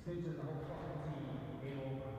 Stage and the whole fucking team, game over.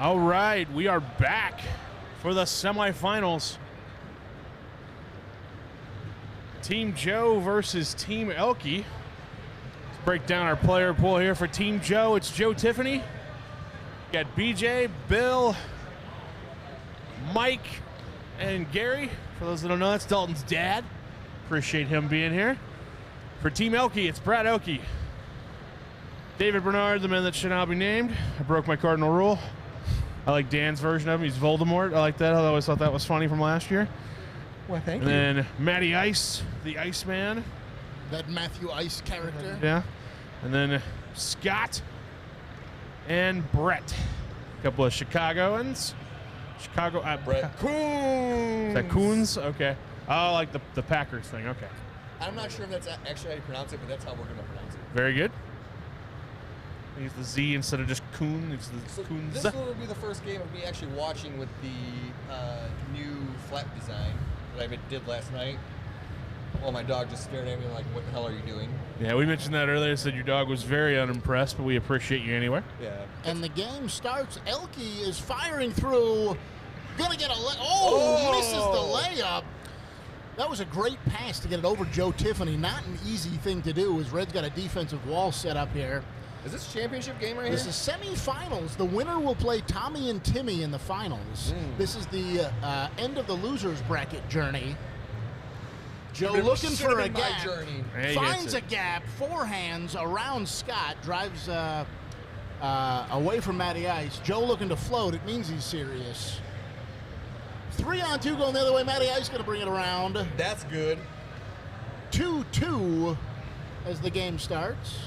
All right, we are back for the semifinals. Team Joe versus Team Elkey. Let's break down our player pool here. For Team Joe, it's Joe Tiffany. Got BJ, Bill, Mike, and Gary. For those that don't know, that's Dalton's dad. Appreciate him being here. For Team Elkey, it's Brad Elkey, David Bernard, the man that should not be named. I broke my cardinal rule. I like Dan's version of him. He's Voldemort. I like that. I always thought that was funny from last year. Well, thank and you. And then Matty Ice, the Iceman. That Matthew Ice character. Yeah. And then Scott and Brett. A couple of Chicagoans. Brett Coons. Is that Coons? Okay. Oh, like the Packers thing. Okay. I'm not sure if that's actually how you pronounce it, but that's how we're going to pronounce it. Very good. Use the Z instead of just Coon. It's the So Coons. this will be the first game of me actually watching with the new flap design that I did last night. Well, my dog just stared at me like, what the hell are you doing? Yeah, we mentioned that earlier. Said your dog was very unimpressed, but we appreciate you anyway. Yeah. And the game starts. Elkey is firing through. Gonna get a misses the layup. That was a great pass to get it over Joe Tiffany. Not an easy thing to do as Red's got a defensive wall set up here. Is this a championship game right This here? is semifinals. The winner will play Tommy and Timmy in the finals. This is the end of the losers bracket journey. Joe looking for a gap. Finds a gap, forehands around Scott, drives away from Matty Ice. Joe looking to float. It means he's serious. 3-on-2 going the other way. Matty Ice going to bring it around. That's good. 2-2 as the game starts.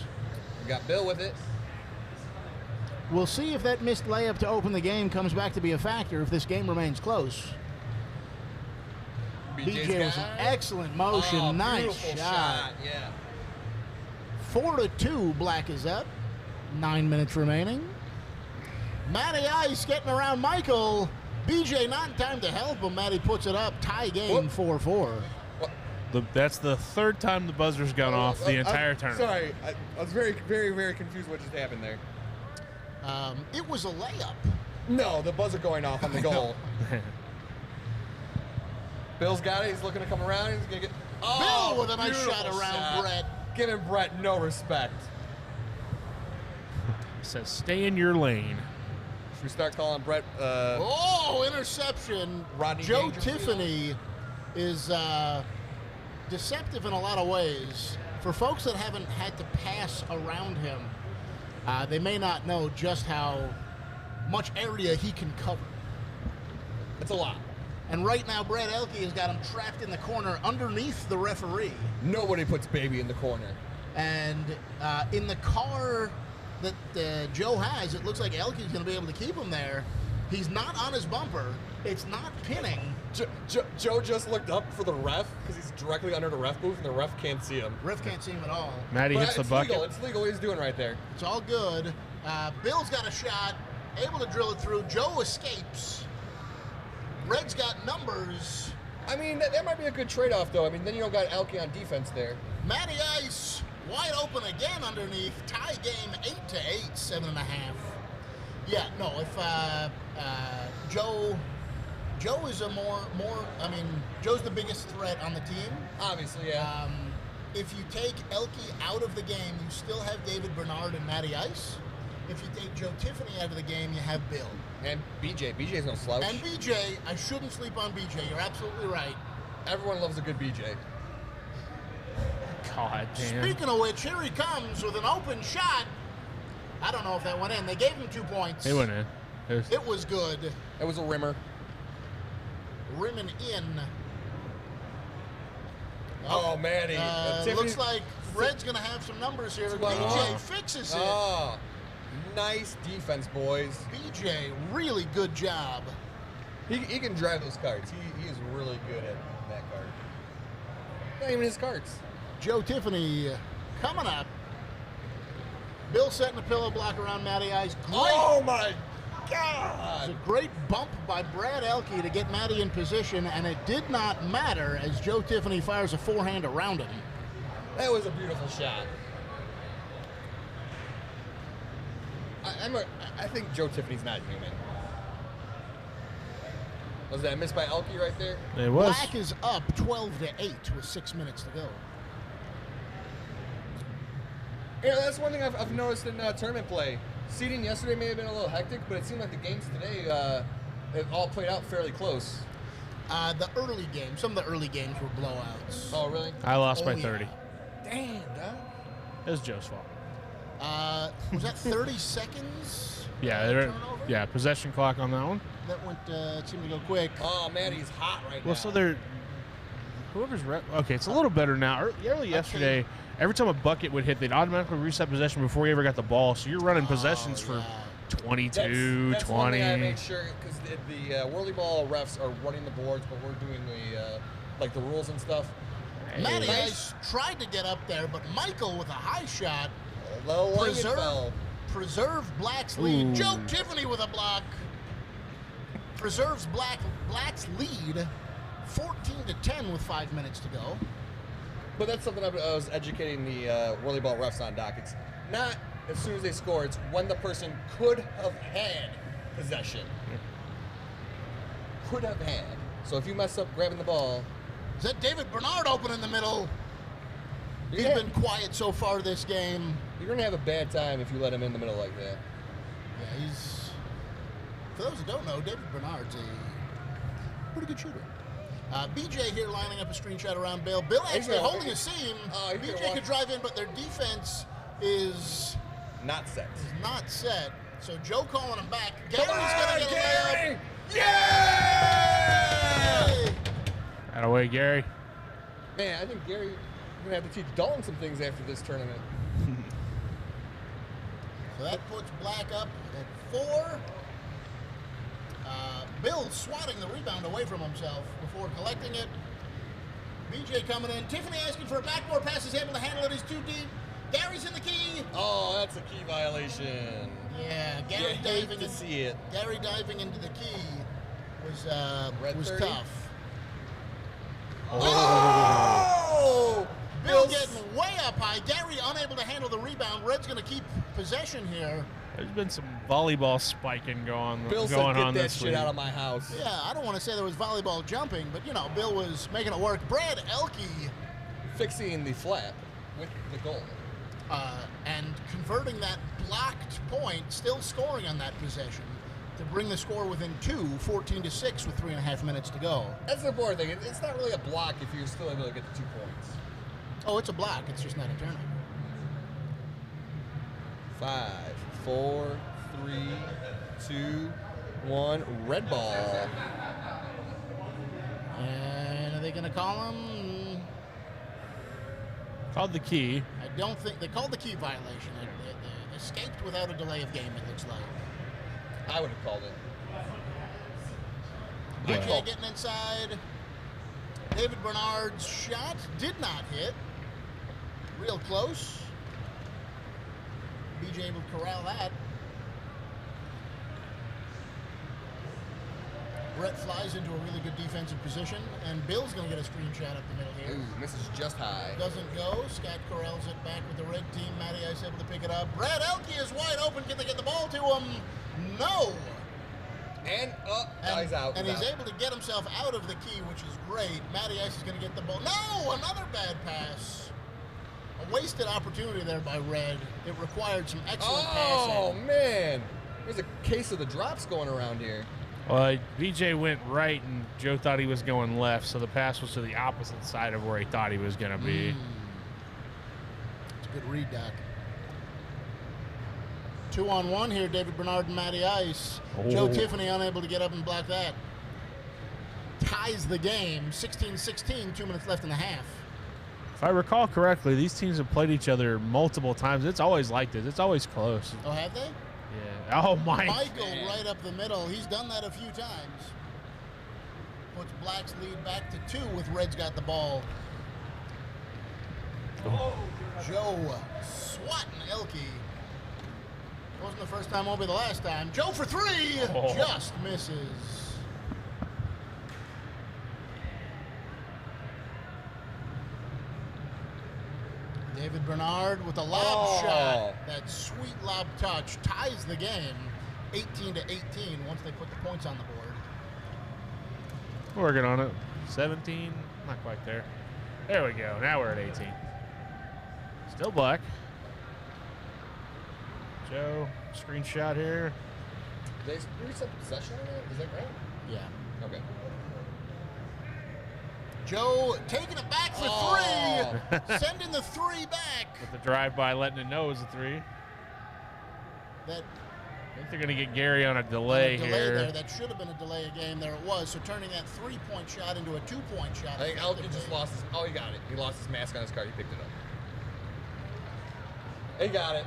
We got Bill with it. We'll see if that missed layup to open the game comes back to be a factor if this game remains close. BJ with some excellent motion. Oh, nice shot. Yeah. 4-2, Black is up. 9 minutes remaining. Matty Ice getting around Michael. BJ not in time to help him. Matty puts it up. Tie game 4-4. That's the third time the buzzer's gone off the entire tournament. Sorry, I was very, very, very confused what just happened there. It was a layup. No, the buzzer going off on the goal. Bill's got it. He's looking to come around. He's going to get... Oh, Bill with a nice shot around Brett. Giving Brett no respect. Says stay in your lane. Should we start calling Brett... interception. Rodney Joe Dangerfield? Tiffany is deceptive in a lot of ways. For folks that haven't had to pass around him, they may not know just how much area he can cover. It's a lot. And right now, Brad Elkey has got him trapped in the corner underneath the referee. Nobody puts baby in the corner. And in the car that Joe has, it looks like Elkey's going to be able to keep him there. He's not on his bumper. It's not pinning. Joe just looked up for the ref because he's directly under the ref booth, and the ref can't see him. Ref can't see him at all. Matty hits the bucket. Legal. It's legal what he's doing right there. It's all good. Bill's got a shot, able to drill it through. Joe escapes. Red's got numbers. I mean, that might be a good trade-off, though. I mean, then you don't got Elkey on defense there. Matty Ice wide open again underneath. Tie game 8-8, 7.5. Yeah, no, if Joe is a more. I mean, Joe's the biggest threat on the team. Obviously, yeah. If you take Elkey out of the game, you still have David Bernard and Matty Ice. If you take Joe Tiffany out of the game, you have Bill. And BJ. BJ's no slouch. And BJ, I shouldn't sleep on BJ. You're absolutely right. Everyone loves a good BJ. God damn. Speaking of which, here he comes with an open shot. I don't know if that went in. They gave him 2 points. It went in. It was good. It was a rimmer. Rimming in. Oh, Matty. Looks like Fred's going to have some numbers here. BJ fixes it. Oh, nice defense, boys. BJ, really good job. He can drive those carts. He is really good at that cart. Not even his carts. Joe Tiffany coming up. Bill setting a pillow block around Matty Ice. Great. Oh, my It's God. a great bump by Brad Elkey to get Matty in position, and it did not matter as Joe Tiffany fires a forehand around him. That was a beautiful shot. I think Joe Tiffany's not human. Was that a miss by Elkey right there? It was. Black is up 12-8 with 6 minutes to go. Yeah, that's one thing I've noticed in tournament play. Seeding yesterday may have been a little hectic, but it seemed like the games today, it all played out fairly close. The early games, some of the early games were blowouts. Oh, really? I lost by yeah. 30. Damn, dog. It was Joe's fault. Was that 30 seconds? Yeah, turnover? yeah, possession clock on that one. That went, seemed to go quick. Oh, man, he's hot right now. Well, so they're whoever's okay. It's a little better now. Early yesterday, every time a bucket would hit, they'd automatically reset possession before you ever got the ball. So you're running possessions for 22, that's 20. One thing I made sure, because the whirly ball refs are running the boards, but we're doing the like the rules and stuff. Matty Ice tried to get up there, but Michael with a high shot preserved Black's lead. Ooh. Joe Tiffany with a block preserves Black's lead, 14-10 with 5 minutes to go. But that's something I was educating the whirly ball refs on, Doc. It's not as soon as they score, it's when the person could have had possession. Could have had. So if you mess up grabbing the ball. Is that David Bernard open in the middle? He's been quiet so far this game. You're going to have a bad time if you let him in the middle like that. Yeah, he's... For those who don't know, David Bernard's a pretty good shooter. BJ here lining up a screenshot around Bill. Bill actually holding a seam. BJ could drive in, but their defense is... Not set. Not set. So Joe calling him back. Gary's going to get a layup. Yeah! Out of way, Gary. Man, I think Gary, we're going to have to teach Dalton some things after this tournament. So that puts Black up at 4. Bill swatting the rebound away from himself before collecting it. BJ coming in. Tiffany asking for a backboard pass. He's able to handle it. He's too deep. Gary's in the key. Oh, that's a key violation. Yeah, Gary diving to see it. Gary diving into the key was 30? tough. Oh! Bill getting way up high. Gary unable to handle the rebound. Red's going to keep possession here. There's been some volleyball spiking going Bill said, on "Get that this shit week. out of my house." Yeah, I don't want to say there was volleyball jumping, but, you know, Bill was making it work. Brad Elkey. Fixing the flap with the goal. And converting that blocked point, still scoring on that possession to bring the score within 2, 14-6 with 3.5 minutes to go. That's the important thing. It's not really a block if you're still able to get the 2 points. Oh, it's a block. It's just not a turnover. 5, 4, 3, 2, 1. Red ball. And are they going to call him? Called the key. I don't think they called the key violation. They escaped without a delay of game, it looks like. I would have called it. BJ getting inside. David Bernard's shot did not hit. Real close. BJ able to corral that. Brett flies into a really good defensive position, and Bill's going to get a screenshot up the middle here. Ooh, misses just high. Doesn't go. Scott corrals it back with the red team. Matty Ice able to pick it up. Brad Elkey is wide open. Can they get the ball to him? No. And he's out. And he's able to get himself out of the key, which is great. Matty Ice is going to get the ball. No, another bad pass. A wasted opportunity there by Red. It required some excellent passing. Oh, man. There's a case of the drops going around here. Well, BJ went right, and Joe thought he was going left, so the pass was to the opposite side of where he thought he was going to be. It's a good read, Doc. 2-on-1 here, David Bernard and Matty Ice. Oh. Joe Tiffany unable to get up and block that. Ties the game, 16-16, 2 minutes left in the half. If I recall correctly, these teams have played each other multiple times. It's always like this. It's always close. Oh, have they? Yeah. Oh, Mike. Michael right up the middle. He's done that a few times. Puts Black's lead back to 2 with Red's got the ball. Oh. Joe swatting Elkey. Wasn't the first time, won't be the last time. Joe for 3, just misses. David Bernard with a lob shot. That sweet lob touch ties the game 18-18 once they put the points on the board. Working on it. 17. Not quite there. There we go. Now we're at 18. Still black. Joe, screenshot here. Did they reset the possession on it? Is that right? Yeah. Okay. Joe taking it back for three. Sending the three back. With the drive-by letting it know it was a 3. That I think they're going to get Gary on a delay here. There. That should have been a delay of game. There it was. So turning that 3-point shot into a 2-point shot. I think Elkey just lost his. Oh, he got it. He lost his mask on his car. He picked it up. He got it.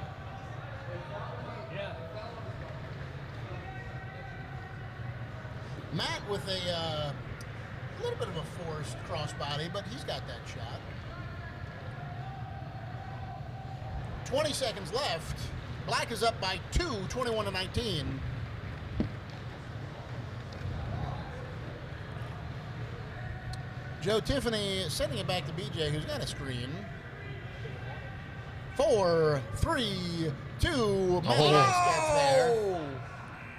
Matt with a little bit of a forced crossbody, but he's got that shot. 20 seconds left. Black is up by 2, 21-19. Joe Tiffany sending it back to BJ, who's got a screen. 4, 3, 2. Matt gets there.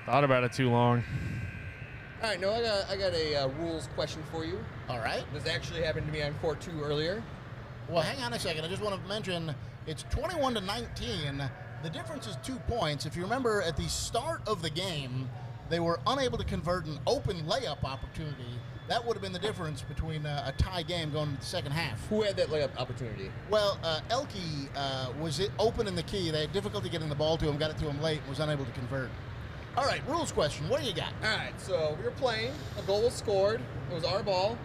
Thought about it too long. All right, no, I got a rules question for you. All right. This actually happened to me on court 2 earlier. Well, hang on a second. I just want to mention it's 21-19. The difference is 2 points. If you remember, at the start of the game, they were unable to convert an open layup opportunity. That would have been the difference between a tie game going into the second half. Who had that layup opportunity? Well, Elkey was open in the key. They had difficulty getting the ball to him, got it to him late, and was unable to convert. All right, rules question. What do you got? All right, so we were playing. A goal was scored. It was our ball.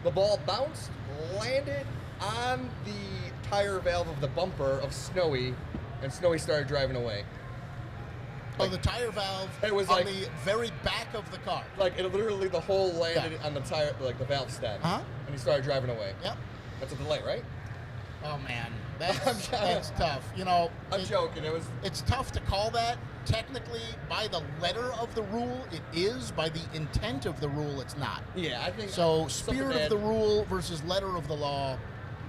The ball bounced, landed on the tire valve of the bumper of Snowy, and Snowy started driving away. Oh, the tire valve it was on like, the very back of the car. Like, it literally, the hole landed on the tire, like the valve stem. Uh-huh. And he started driving away. Yep. That's a delay, right? Oh, man. That's tough. You know, I'm joking. It's tough to call that. Technically, by the letter of the rule, it is. By the intent of the rule, it's not. Yeah, I think so. Spirit of the rule versus letter of the law.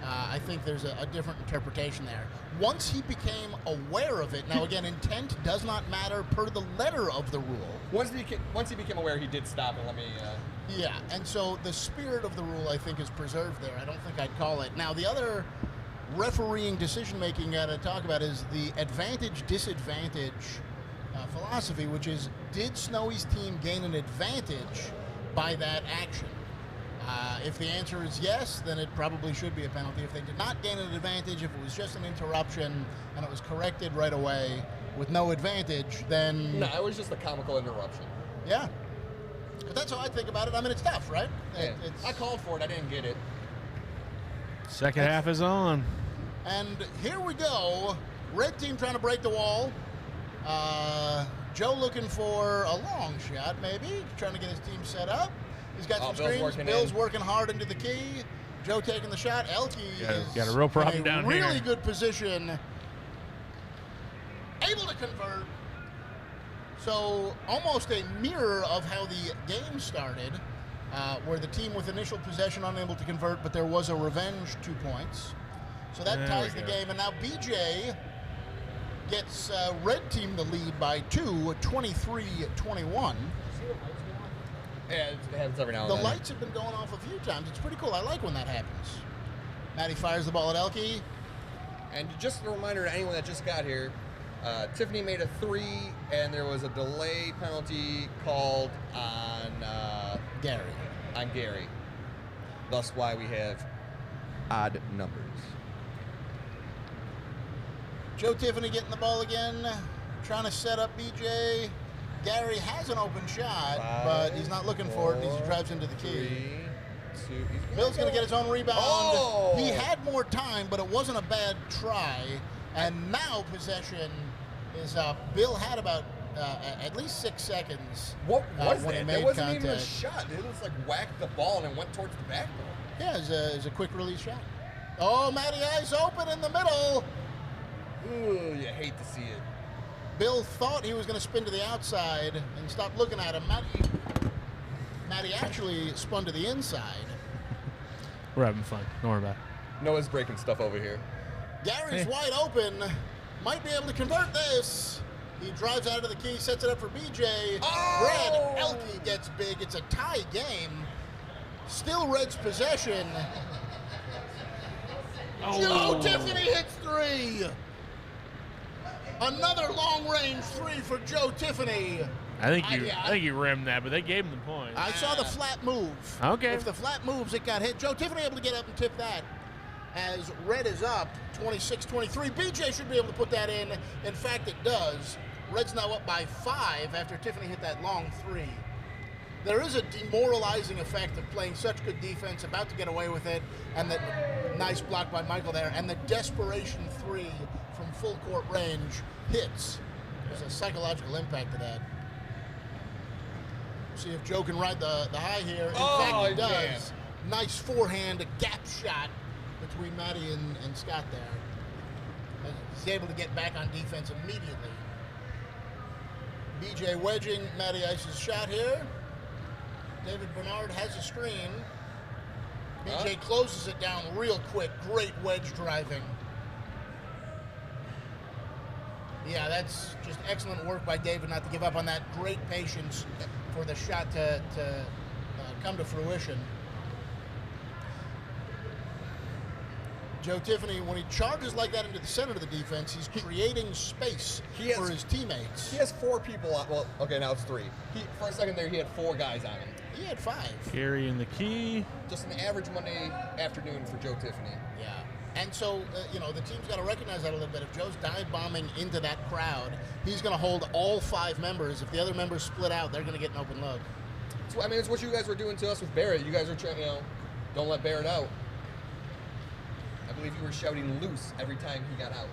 I think there's a different interpretation there. Once he became aware of it, now again, intent does not matter per the letter of the rule. Once he became aware, he did stop and let me. Yeah, and so the spirit of the rule, I think, is preserved there. I don't think I'd call it. Now, the other refereeing decision-making I got to talk about is the advantage-disadvantage philosophy, which is, did Snowy's team gain an advantage by that action? If the answer is yes, then it probably should be a penalty. If they did not gain an advantage, if it was just an interruption and it was corrected right away with no advantage, then... No, it was just a comical interruption. Yeah. But that's how I think about it. I mean, it's tough, right? Yeah. I called for it. I didn't get it. Second half is on. And here we go. Red team trying to break the wall. Joe looking for a long shot, maybe, trying to get his team set up. He's got some screens. Bill's working hard into the key. Joe taking the shot. Elkey is got a real problem down here. Really good position. Able to convert. So almost a mirror of how the game started, where the team with initial possession unable to convert, but there was a revenge 2 points. So that ties the game. And now BJ gets red team the lead by 2, 23-21. Yeah, it happens every now and then. The The lights have been going off a few times. It's pretty cool. I like when that happens. Matty fires the ball at Elkey. And just a reminder to anyone that just got here, Tiffany made a 3, and there was a delay penalty called on Gary. Thus why we have odd numbers. Joe Tiffany getting the ball again, trying to set up BJ. Gary has an open shot, but he's not looking for it. He drives into the key. 3, 2. Bill's going to get his own rebound. Oh! He had more time, but it wasn't a bad try. And now possession is up. Bill had about at least 6 seconds. What was when that? He made That wasn't contact. even a shot. It was like whacked the ball and it went towards the backboard. Yeah, it was a quick release shot. Oh, Matty Ice open in the middle. Ooh, you hate to see it. Bill thought he was going to spin to the outside and stopped looking at him. Matty actually spun to the inside. We're having fun. Don't worry about it. Noah's breaking stuff over here. Gary's wide open. Might be able to convert this. He drives out of the key, sets it up for BJ. Oh! Red, Elkey gets big. It's a tie game. Still Reds possession. Oh. Joe Tiffany hits 3. Another long-range 3 for Joe Tiffany. I think you rimmed that, but they gave him the point. I saw the flat move. Okay. If the flat moves, it got hit. Joe Tiffany able to get up and tip that. As Red is up 26-23. BJ should be able to put that in. In fact, it does. Red's now up by 5 after Tiffany hit that long 3. There is a demoralizing effect of playing such good defense, about to get away with it, and the nice block by Michael there, and the desperation 3 from full court range hits. There's a psychological impact to that. See if Joe can ride the high here. In fact, he does. Nice forehand, a gap shot between Matty and Scott there. He's able to get back on defense immediately. BJ wedging Matty Ice's shot here. David Bernard has a screen. BJ closes it down real quick. Great wedge driving. Yeah, that's just excellent work by David not to give up on that. Great patience for the shot to come to fruition. Joe Tiffany, when he charges like that into the center of the defense, he's creating space for his teammates. He has 4 people on. Well, okay, now it's 3. For a second there, he had 4 guys on him. He had 5. Gary in the key. Just an average Monday afternoon for Joe Tiffany. Yeah. And so, the team's got to recognize that a little bit. If Joe's dive bombing into that crowd, he's going to hold all 5 members. If the other members split out, they're going to get an open look. So, I mean, it's what you guys were doing to us with Barrett. You guys are trying, don't let Barrett out. I believe you were shouting loose every time he got out.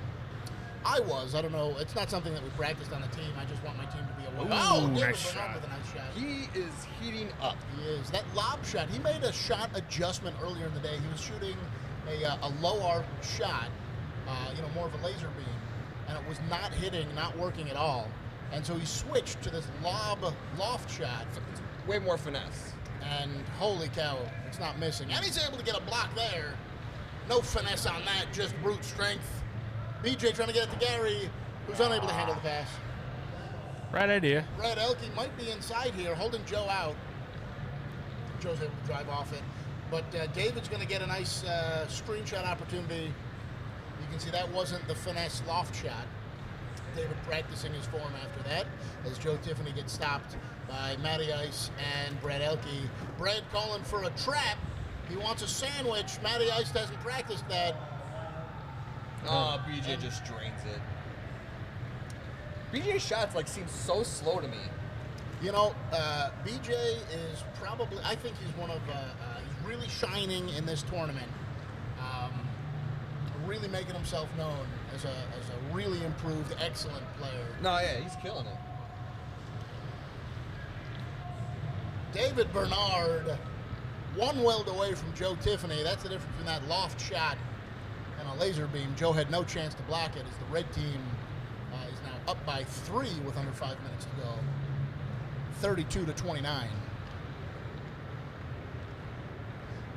I was. I don't know. It's not something that we practiced on the team. I just want my team to be aware. Ooh, David nice Bernard shot. with a nice shot. He is heating up. He is. That lob shot, he made a shot adjustment earlier in the day. He was shooting a low arc shot, more of a laser beam, and it was not hitting, not working at all. And so he switched to this loft shot. It's way more finesse. And holy cow, it's not missing. And he's able to get a block there. No finesse on that, just brute strength. BJ trying to get it to Gary, who's unable to handle the pass. Right idea. Brad Elkey might be inside here, holding Joe out. Joe's able to drive off it. But David's going to get a nice screenshot opportunity. You can see that wasn't the finesse loft shot. David practicing his form after that, as Joe Tiffany gets stopped by Matty Ice and Brad Elkey. Brad calling for a trap. He wants a sandwich. Matty Ice hasn't practiced that. Oh, BJ just drains it. BJ's shots seem so slow to me. BJ is probably, I think he's one of, he's really shining in this tournament. Really making himself known as a really improved, excellent player. No, yeah, he's killing it. David Bernard, one weld away from Joe Tiffany. That's the difference between that loft shot and a laser beam. Joe had no chance to block it as the red team is now up by 3 with under 5 minutes to go. 32-29.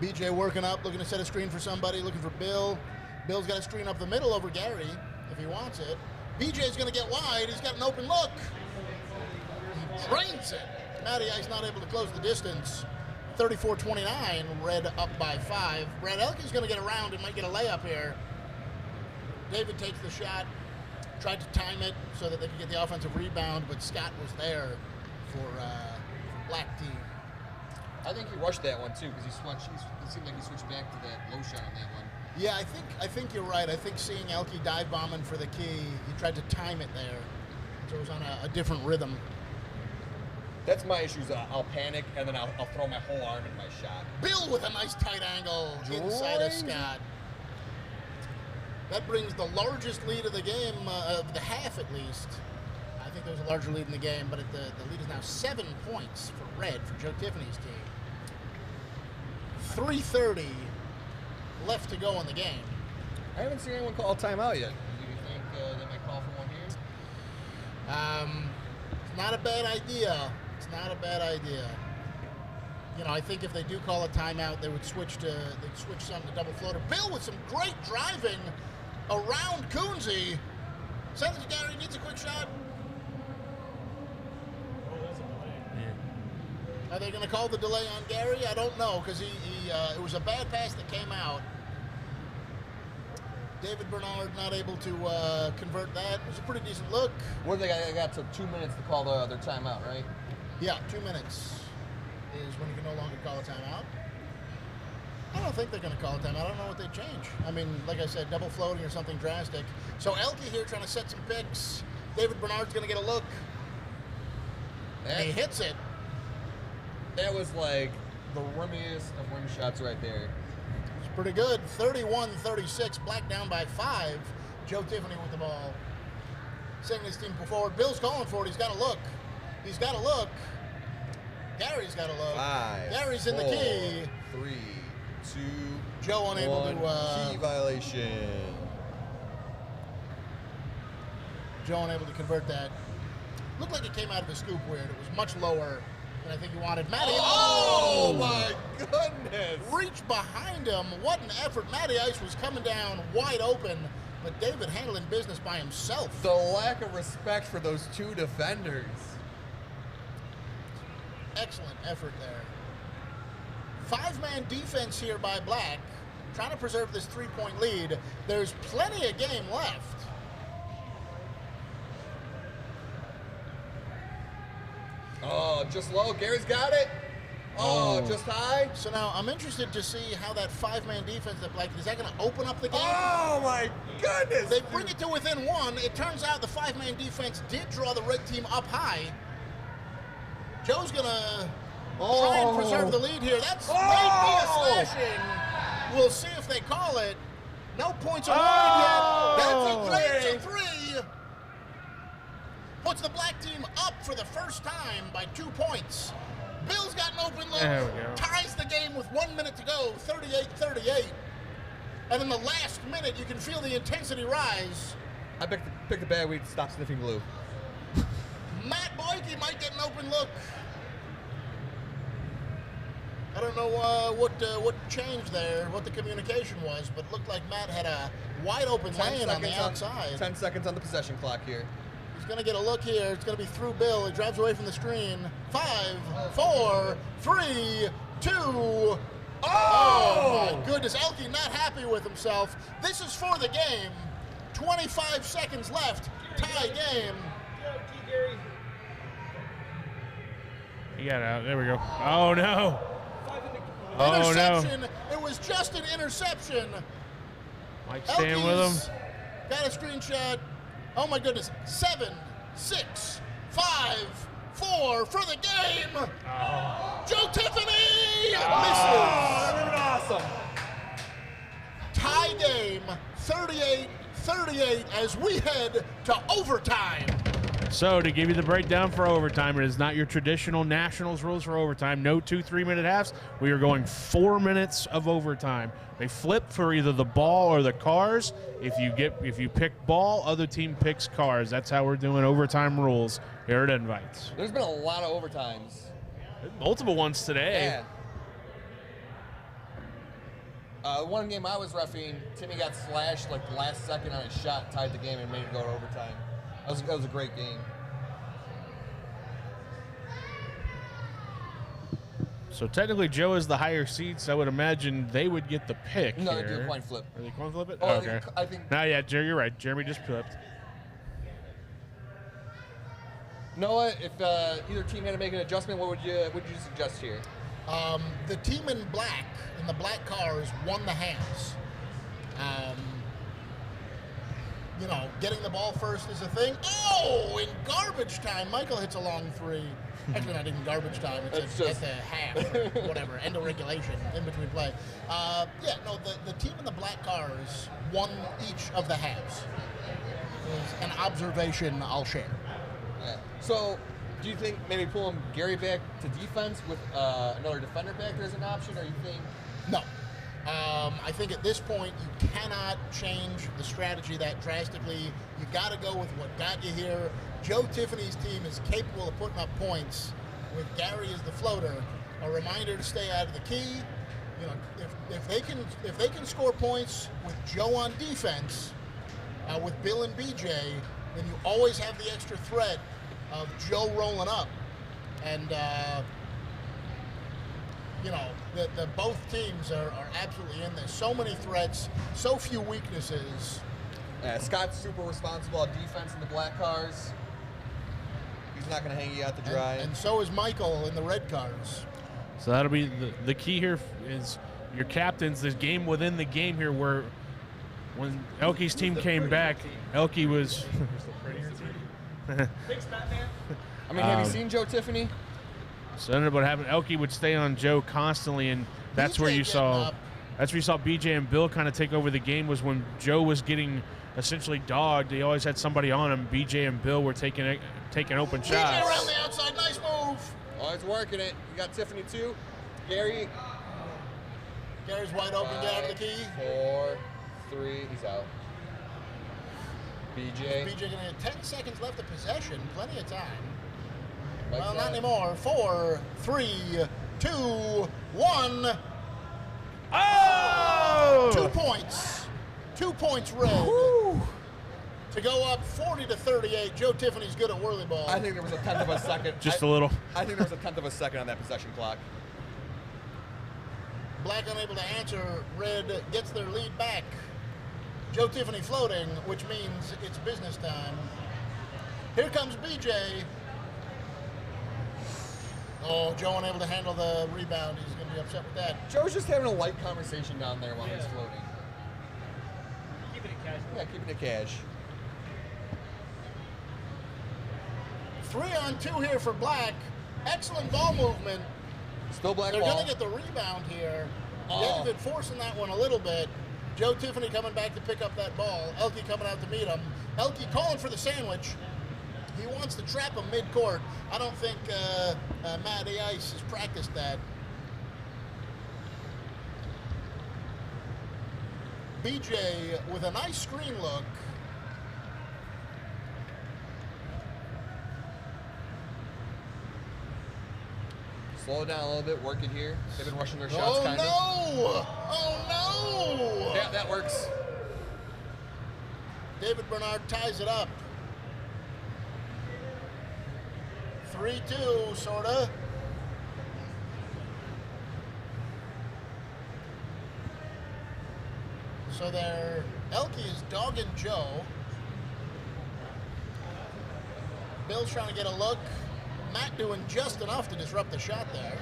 BJ working up, looking to set a screen for somebody, looking for Bill. Bill's got a screen up the middle over Gary if he wants it. BJ's going to get wide. He's got an open look. He drains it. Matty Ice not able to close the distance. 34-29, Red up by 5. Brad Elkey's going to get around and might get a layup here. David takes the shot, tried to time it so that they could get the offensive rebound, but Scott was there for black team. I think he rushed that one too because it seemed like he switched back to that low shot on that one. Yeah, I think you're right. I think seeing Elkey dive bombing for the key, he tried to time it there, so it was on a different rhythm. That's my issues. I'll panic and then I'll throw my whole arm in my shot. Bill with a nice tight angle inside of Scott. That brings the largest lead of the game, of the half at least. I think there's a larger lead in the game, but the lead is now 7 points for Red, for Joe Tiffany's team. 3:30 left to go in the game. I haven't seen anyone call a timeout yet. Do you think they might call for one here? It's not a bad idea. It's not a bad idea. I think if they do call a timeout, they would switch something to double floater. Bill with some great driving around Coonsey. Sends it to Gary, needs a quick shot. Are they going to call the delay on Gary? I don't know, because it was a bad pass that came out. David Bernard not able to convert that. It was a pretty decent look. What they got to 2 minutes to call their timeout, right? Yeah, 2 minutes is when you can no longer call a timeout. I don't think they're going to call a timeout. I don't know what they change. I mean, like I said, double floating or something drastic. So Elkey here trying to set some picks. David Bernard's going to get a look. And he hits it. That was like the rimmiest of rim shots right there. It's pretty good. 31-36, Black down by 5. Joe Tiffany with the ball. Sending his team forward. Bill's calling for it. He's got to look. He's got to look. Gary's got to look. 5, Gary's in the key. 3, 2, Joe unable 1. to Key violation. Joe unable to convert that. Looked like it came out of his scoop weird. It was much lower than I think he wanted. Matty. Oh my goodness! Reach behind him. What an effort. Matty Ice was coming down wide open, but David handling business by himself. The lack of respect for those two defenders. Excellent effort there. 5-man defense here by Black, trying to preserve this 3-point lead. There's plenty of game left. Oh, just low. Gary's got it. Oh, just high. So now I'm interested to see how that 5-man defense that Black, is that going to open up the game? Oh my goodness! They bring it to within 1. It turns out the 5-man defense did draw the red team up high. Joe's going to try and preserve the lead here. That's may be a slashing. We'll see if they call it. No points awarded yet. That's a 3. Puts the Black team up for the first time by 2 points. Bill's got an open look. There we go. Ties the game with 1 minute to go, 38-38. And in the last minute, you can feel the intensity rise. I picked the bad weed to stop sniffing glue. Matt Boyke might get an open look. I don't know what changed there, what the communication was, but it looked like Matt had a wide open lane on the outside. 10 seconds on the possession clock here. He's going to get a look here. It's going to be through Bill. He drives away from the screen. 5, 4, 3, 2. Oh, my goodness. Elkey not happy with himself. This is for the game. 25 seconds left. Tie game. He got out. There we go. Oh, no. Oh, Interception. no. It was just an interception. Mike staying with him. Got a screenshot. Oh, my goodness. 7, 6, 5, 4 for the game. Oh. Joe Tiffany misses. Awesome. Tie game, 38-38 as we head to overtime. So to give you the breakdown for overtime, it is not your traditional Nationals rules for overtime. No 2 3-minute halves. We are going 4 minutes of overtime. They flip for either the ball or the cars. If you pick ball, other team picks cars. That's how we're doing overtime rules here at Invites. There's been a lot of overtimes. Multiple ones today. Yeah. One game I was reffing, Timmy got slashed like the last second on his shot, tied the game, and made it go to overtime. That was a great game. So technically, Joe is the higher seed, so I would imagine they would get the pick. No, here. they do a coin flip. Are they coin flip it? Oh, okay. I think. No, yeah, Jerry, you're right. Jeremy just flipped. Noah, if either team had to make an adjustment, what would you suggest here? The team in black, in the black cars, won the hands. Getting the ball first is a thing. Oh, in garbage time, Michael hits a long 3. Actually, not even garbage time. It's at the half or whatever, end of regulation, in between play. The team in the black cars won each of the halves. Is an observation I'll share. Yeah. So, do you think maybe pulling Gary back to defense with another defender back there is an option, or you think? No. I think at this point you cannot change the strategy that drastically. You got to go with what got you here. Joe Tiffany's team is capable of putting up points with Gary as the floater. A reminder to stay out of the key. If they can score points with Joe on defense, with Bill and BJ, then you always have the extra threat of Joe rolling up. And you know, the both teams are absolutely in this. So many threats, so few weaknesses. Scott's super responsible on defense in the black cars. He's not going to hang you out to dry. And so is Michael in the red cars. So that'll be the key here is your captains. This game within the game here where when Elkey's team came back, Elkey was... Thanks, Batman. I mean, have you seen Joe Tiffany? So ended up what happened. Elkey would stay on Joe constantly, and that's where you saw BJ and Bill kind of take over the game. Was when Joe was getting essentially dogged. They always had somebody on him. BJ and Bill were taking open shots. BJ around the outside, nice move. Oh, he's working it. You got Tiffany too. Gary's wide open. Get out of the key. 4, 3. He's out. BJ gonna have 10 seconds left of possession. Plenty of time. Like well, that. not anymore. 4, 3, 2, 1. Oh! 2 points. 2 points red. Woo! To go up 40-38. Joe Tiffany's good at whirly ball. I think there was a tenth of a second. Just a little. I think there was a tenth of a second on that possession clock. Black unable to answer. Red gets their lead back. Joe Tiffany floating, which means it's business time. Here comes BJ. Oh, Joe unable to handle the rebound. He's going to be upset with that. Joe's just having a light conversation down there while he's floating. Keeping it casual. Yeah, keeping it cash. 3-on-2 here for Black. Excellent ball movement. Still black They're ball. going to get the rebound here. Oh. David forcing that one a little bit. Joe Tiffany coming back to pick up that ball. Elkey coming out to meet him. Elkey calling for the sandwich. He wants to trap him mid-court. I don't think Matty Ice has practiced that. BJ with a nice screen look. Slow it down a little bit, work it here. They've been rushing their shots, kind of. Oh, no! Yeah, that works. David Bernard ties it up. 3-2, sorta. So there, Elkey is dogging Joe. Bill's trying to get a look. Matt doing just enough to disrupt the shot there.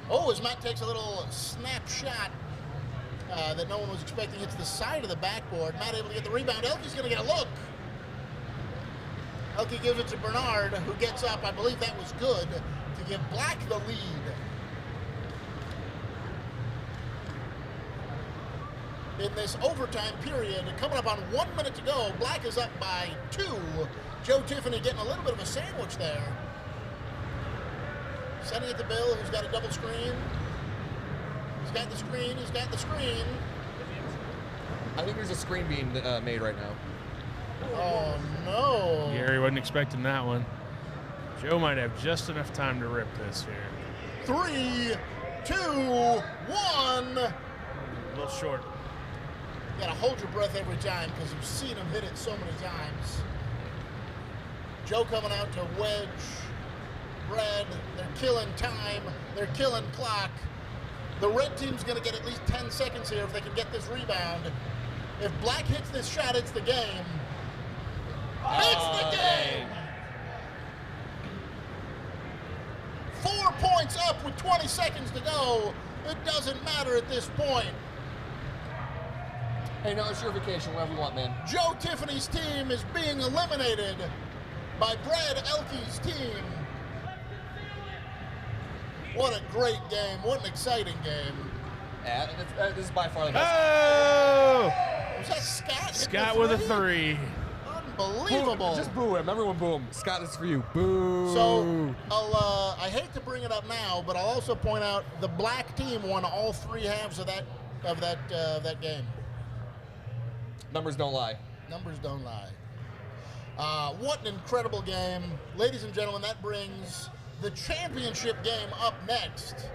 Oh, as Matt takes a little snap shot that no one was expecting, hits the side of the backboard. Matt able to get the rebound. Elkey's going to get a look. Elkey gives it to Bernard, who gets up. I believe that was good to give Black the lead. In this overtime period, coming up on 1 minute to go, Black is up by 2. Joe Tiffany getting a little bit of a sandwich there. Sending it to Bill, who's got a double screen. He's got the screen, he's got the screen. I think there's a screen being made right now. Oh, no. Gary wasn't expecting that one. Joe might have just enough time to rip this here. 3, 2, 1. A little short. You gotta hold your breath every time because you've seen him hit it so many times. Joe coming out to wedge. Red, they're killing time. They're killing clock. The red team's gonna get at least 10 seconds here if they can get this rebound. If Black hits this shot, it's the game. It's the game! 4 points up with 20 seconds to go. It doesn't matter at this point. Hey, no, it's your vacation, whatever you want, man. Joe Tiffany's team is being eliminated by Brad Elkey's team. What a great game. What an exciting game. Yeah, this is by far the best. Oh! Was that Scott? Scott with a 3. Unbelievable. Just boo him. Everyone boo him. Scott, this is for you. Boo. So, I hate to bring it up now, but I'll also point out the Black team won all 3 halves of that game. Numbers don't lie. Numbers don't lie. What an incredible game. Ladies and gentlemen, that brings the championship game up next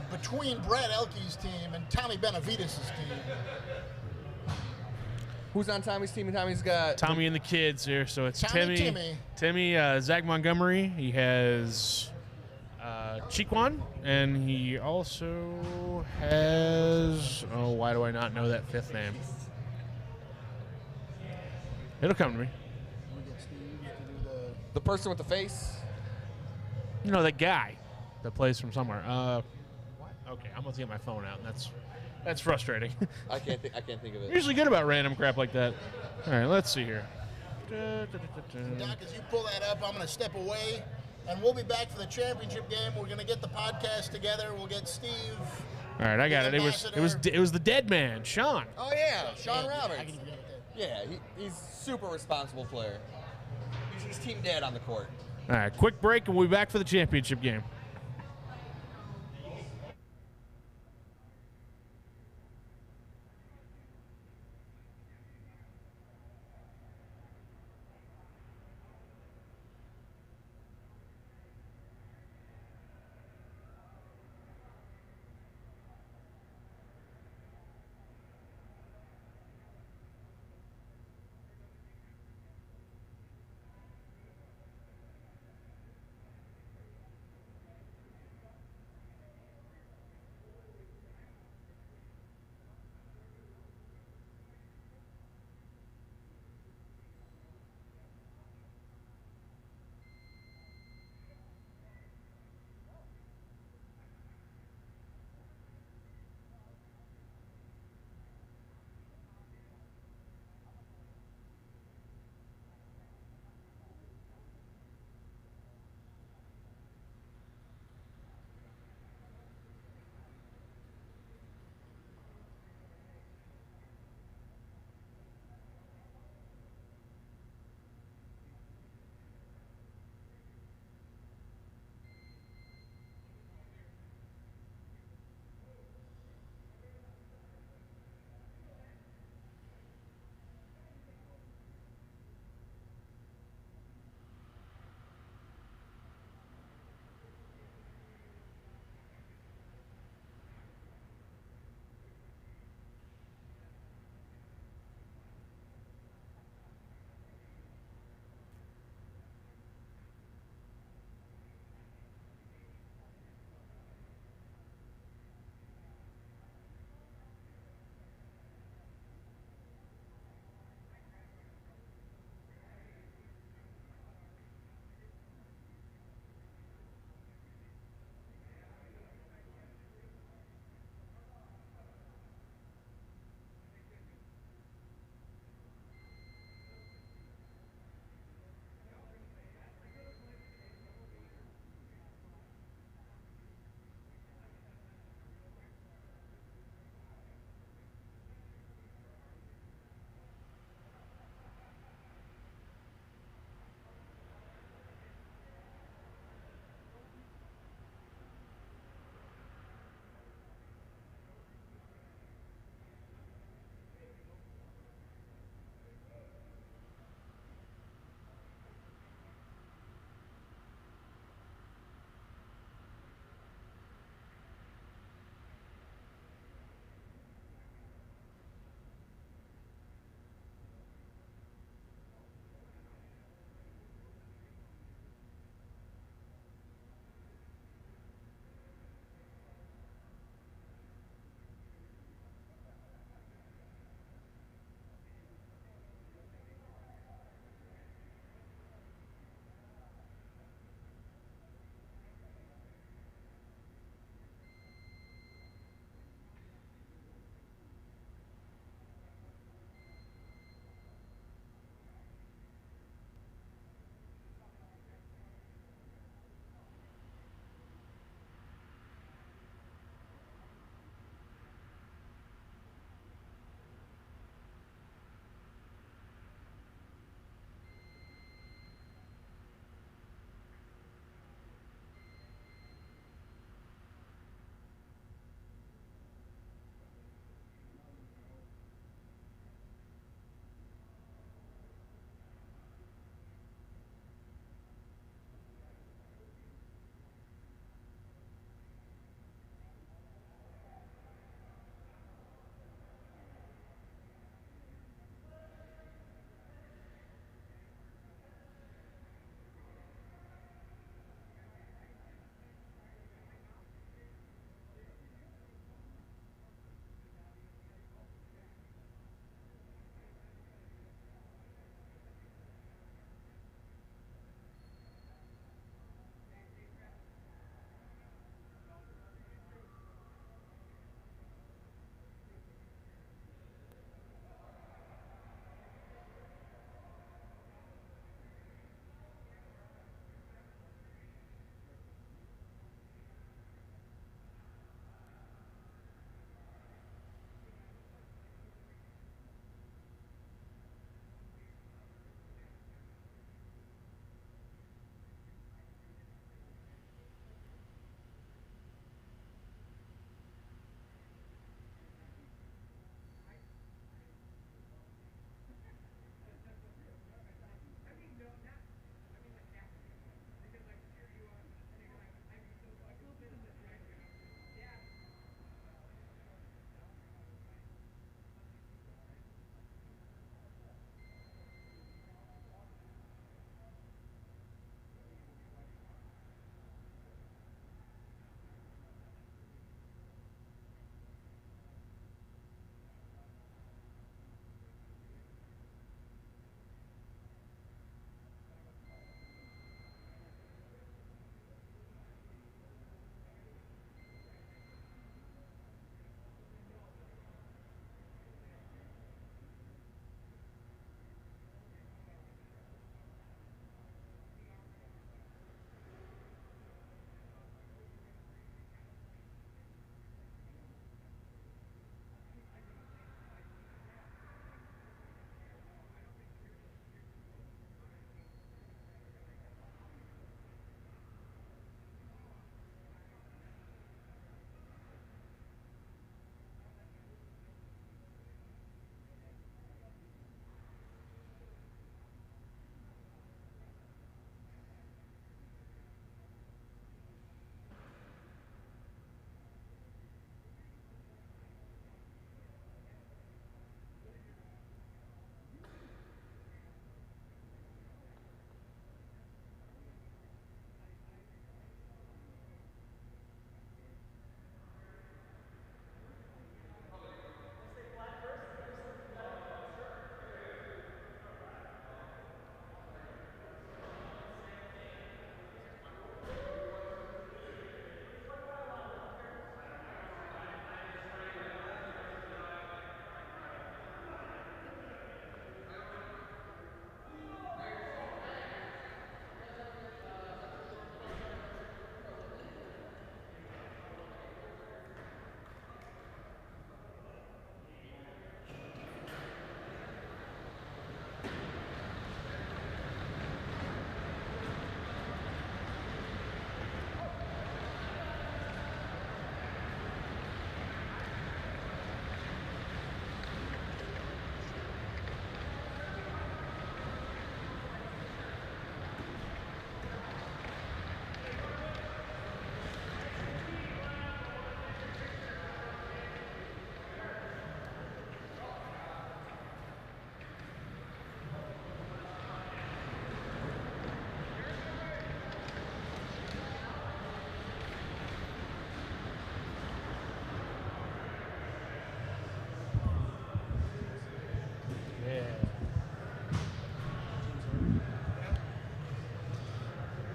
between Brad Elkey's team and Tommy Benavides' team. Who's on Tommy's team? And Tommy's got Tommy and the kids here. So it's Timmy. Timmy, Zach Montgomery. He has Chiquan, and he also has. Oh, why do I not know that fifth name? It'll come to me. We get Steve to do The person with the face. You know, that guy that plays from somewhere. What? Okay, I'm gonna get my phone out, and that's frustrating. I can't think of it. I'm usually good about random crap like that. All right, let's see here. Doc, as you pull that up, I'm going to step away, and we'll be back for the championship game. We're going to get the podcast together. We'll get Steve. All right, I got it. It was the dead man, Sean. Oh yeah, Sean Roberts. I can forget that. Yeah, he's super responsible player. He's team dad on the court. All right, quick break, and we'll be back for the championship game.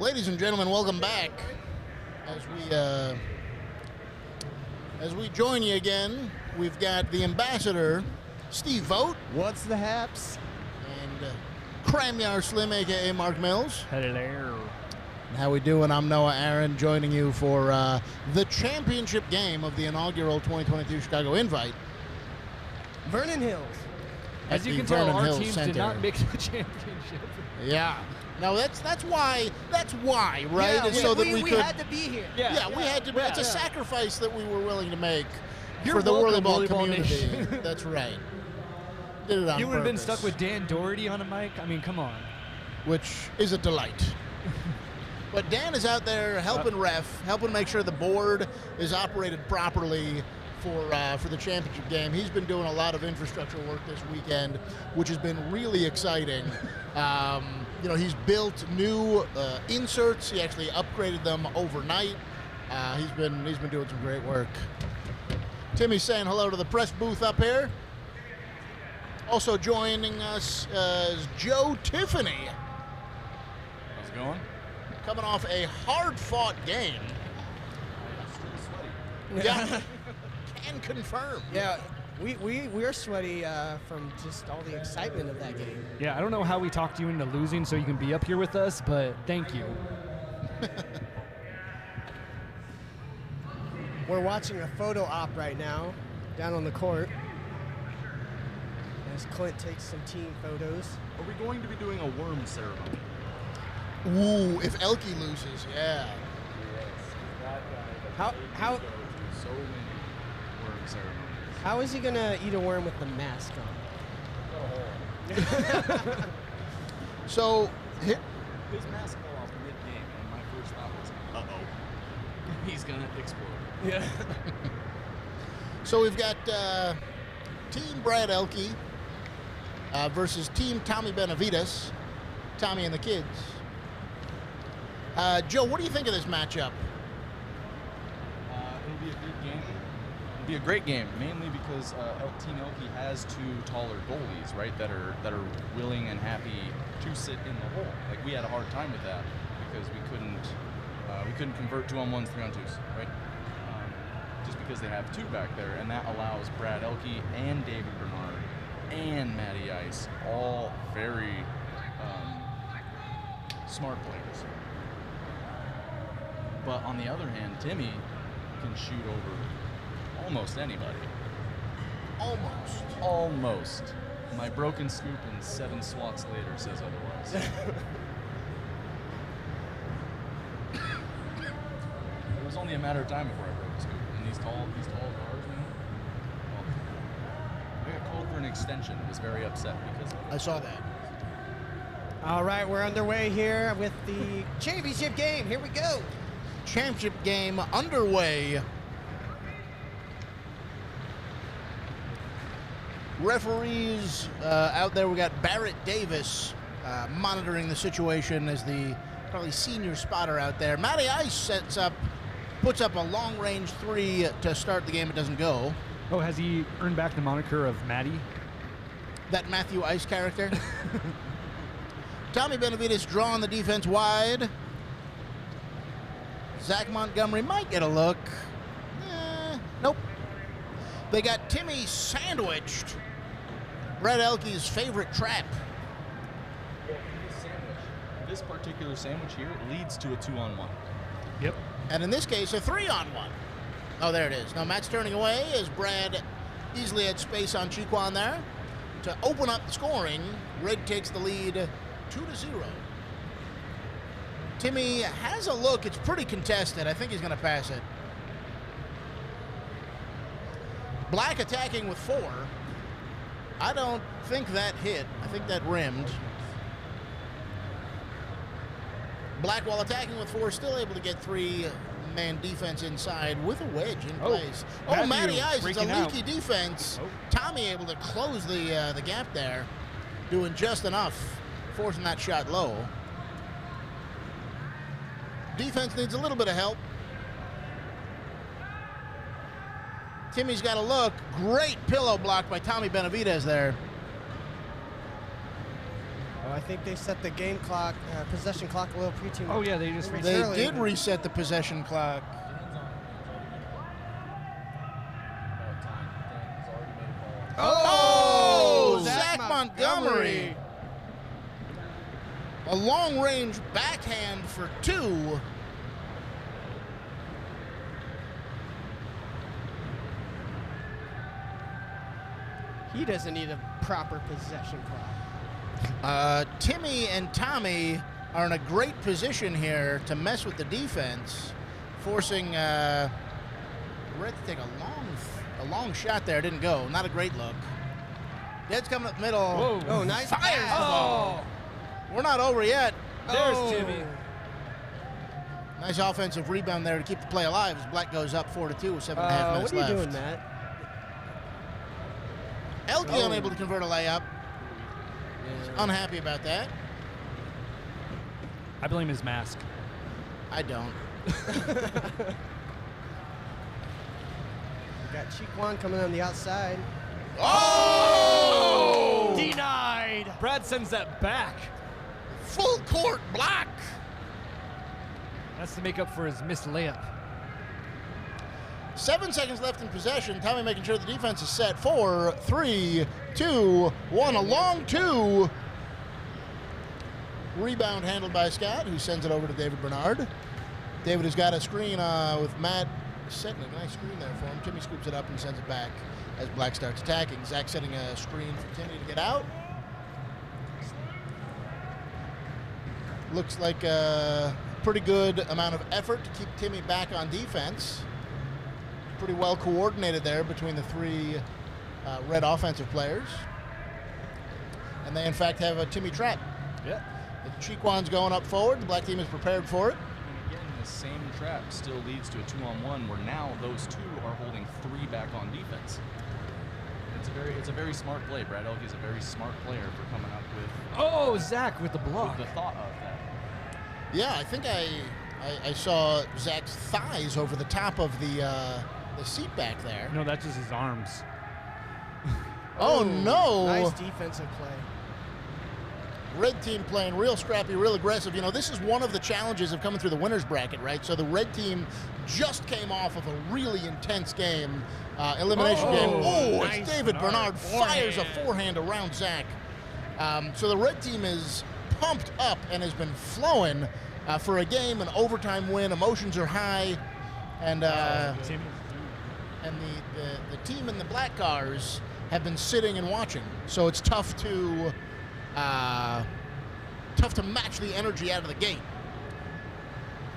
Ladies and gentlemen, welcome back. As we join you again, we've got the ambassador, Steve Vogt. What's the haps? And Cramyar Slim, a.k.a. Mark Mills. Hello. How we doing? I'm Noah Aaron, joining you for the championship game of the inaugural 2022 Chicago Invite. Vernon Hills. As you can tell, our teams did not make the championship. Yeah. No, that's why, right? Yeah, so that we could. had to be here. Yeah, we had to be. It's a sacrifice that we were willing to make for the welcome, volleyball volleyball community. nation. That's right. Did it on You would have been purpose, stuck with Dan Doherty on a mic? I mean, come on. which is a delight. But Dan is out there helping helping make sure the board is operated properly for the championship game. He's been doing a lot of infrastructure work this weekend, which has been really exciting. He's built new inserts. He actually upgraded them overnight. He's been doing some great work. Timmy's saying hello to the press booth up here. Also joining us is Joe Tiffany. How's it going? Coming off a hard-fought game. Yeah. Can confirm. Yeah, we're sweaty from just all the excitement of that game. Yeah, I don't know how we talked you into losing so you can be up here with us, but thank you. We're watching a photo op right now down on the court as Clint takes some team photos. Are we going to be doing a worm ceremony? Ooh, if Elkey loses, yeah. How So many worm ceremonies. how is he gonna eat a worm with the mask on? So, His mask fell off mid-game, and my first thought was, uh-oh, he's gonna explode. Yeah. so we've got Team Brad Elkey versus Team Tommy Benavides, Tommy and the kids. Joe, what do you think of this matchup? It'll be a good game. It'll be a great game, mainly because Team Elkey has two taller goalies, right, that are willing and happy to sit in the hole. Like, we had a hard time with that because we couldn't convert 2-on-1s, 3-on-2s, right? Just because they have two back there, and that allows Brad Elkey and David Bernard and Matty Ice, all very smart players. But on the other hand, Timmy can shoot over almost anybody. Almost. My broken scoop and 7 swats later says otherwise. It was only a matter of time before I broke the scoop. And these tall guards, man. Well, I got called for an extension. I was very upset because of it. I saw that. All right, we're underway here with the championship game. Here we go. Championship game underway. Referees out there, we got Barrett Davis monitoring the situation as the probably senior spotter out there. Matty Ice puts up a long-range 3 to start the game. It doesn't go. Oh, has he earned back the moniker of Matty? That Matthew Ice character. Tommy Benavides drawing the defense wide. Zach Montgomery might get a look. Nope. They got Timmy sandwiched. Brad Elkey's favorite trap. This particular sandwich here leads to a 2-on-1. Yep. And in this case, a 3-on-1. Oh, there it is. Now Matt's turning away as Brad easily had space on Chiquan there to open up the scoring. Red takes the lead 2-0. Timmy has a look. It's pretty contested. I think he's going to pass it. Black attacking with 4. I don't think that hit. I think that rimmed. Black, while attacking with 4, still able to get 3-man defense inside with a wedge in place. Oh, Matty Ice, it's a leaky defense. Tommy able to close the gap there, doing just enough, forcing that shot low. Defense needs a little bit of help. Timmy's got a look. Great pillow block by Tommy Benavides there. Oh, I I think they set the game clock, possession clock a little too. Oh yeah, they just They early. did reset the possession clock. Oh, Zach Montgomery. A long-range backhand for 2. He doesn't need a proper possession clock. Timmy and Tommy are in a great position here to mess with the defense, forcing Red to take a long shot there. Didn't go. Not a great look. Dead's coming up middle. Whoa. Oh, nice Fires pass. the ball. We're not over yet. There's Oh. Timmy. Nice offensive rebound there to keep the play alive as Black goes up 4-2 with 7.5 minutes What are you left. doing, Matt? Elkey unable to convert a layup. Unhappy about that. I blame his mask. I don't. Got Chiquan coming on the outside. Oh! Denied. Brad sends that back. Full court block. That's to make up for his missed layup. 7 seconds left in possession. Tommy making sure the defense is set. 4, 3, 2, 1. A long 2. Rebound handled by Scott, who sends it over to David Bernard. David has got a screen with Matt setting a nice screen there for him. Timmy scoops it up and sends it back as Black starts attacking. Zach setting a screen for Timmy to get out. Looks like a pretty good amount of effort to keep Timmy back on defense. Pretty well coordinated there between the 3 Red offensive players. And they, in fact, have a Timmy trap. Yeah. The Chiquan's going up forward. The Black team is prepared for it. And again, the same trap still leads to a 2-on-1 where now those 2 are holding 3 back on defense. It's a very smart play. Brad Elkey is a very smart player for coming up with Oh, Zach with the block. the thought of that. Yeah, I think I saw Zach's thighs over the top of the seat back there. No, that's just his arms. Oh, no. Nice defensive play. Red team playing real scrappy, real aggressive. You know, this is one of the challenges of coming through the winner's bracket, right? So the red team just came off of a really intense game, elimination game. Oh, nice it's David Bernard fires a forehand around Zach. So the red team is pumped up and has been flowing for a game, an overtime win. Emotions are high, and Timmy. and the team in the black cars have been sitting and watching. So it's tough to match the energy out of the gate.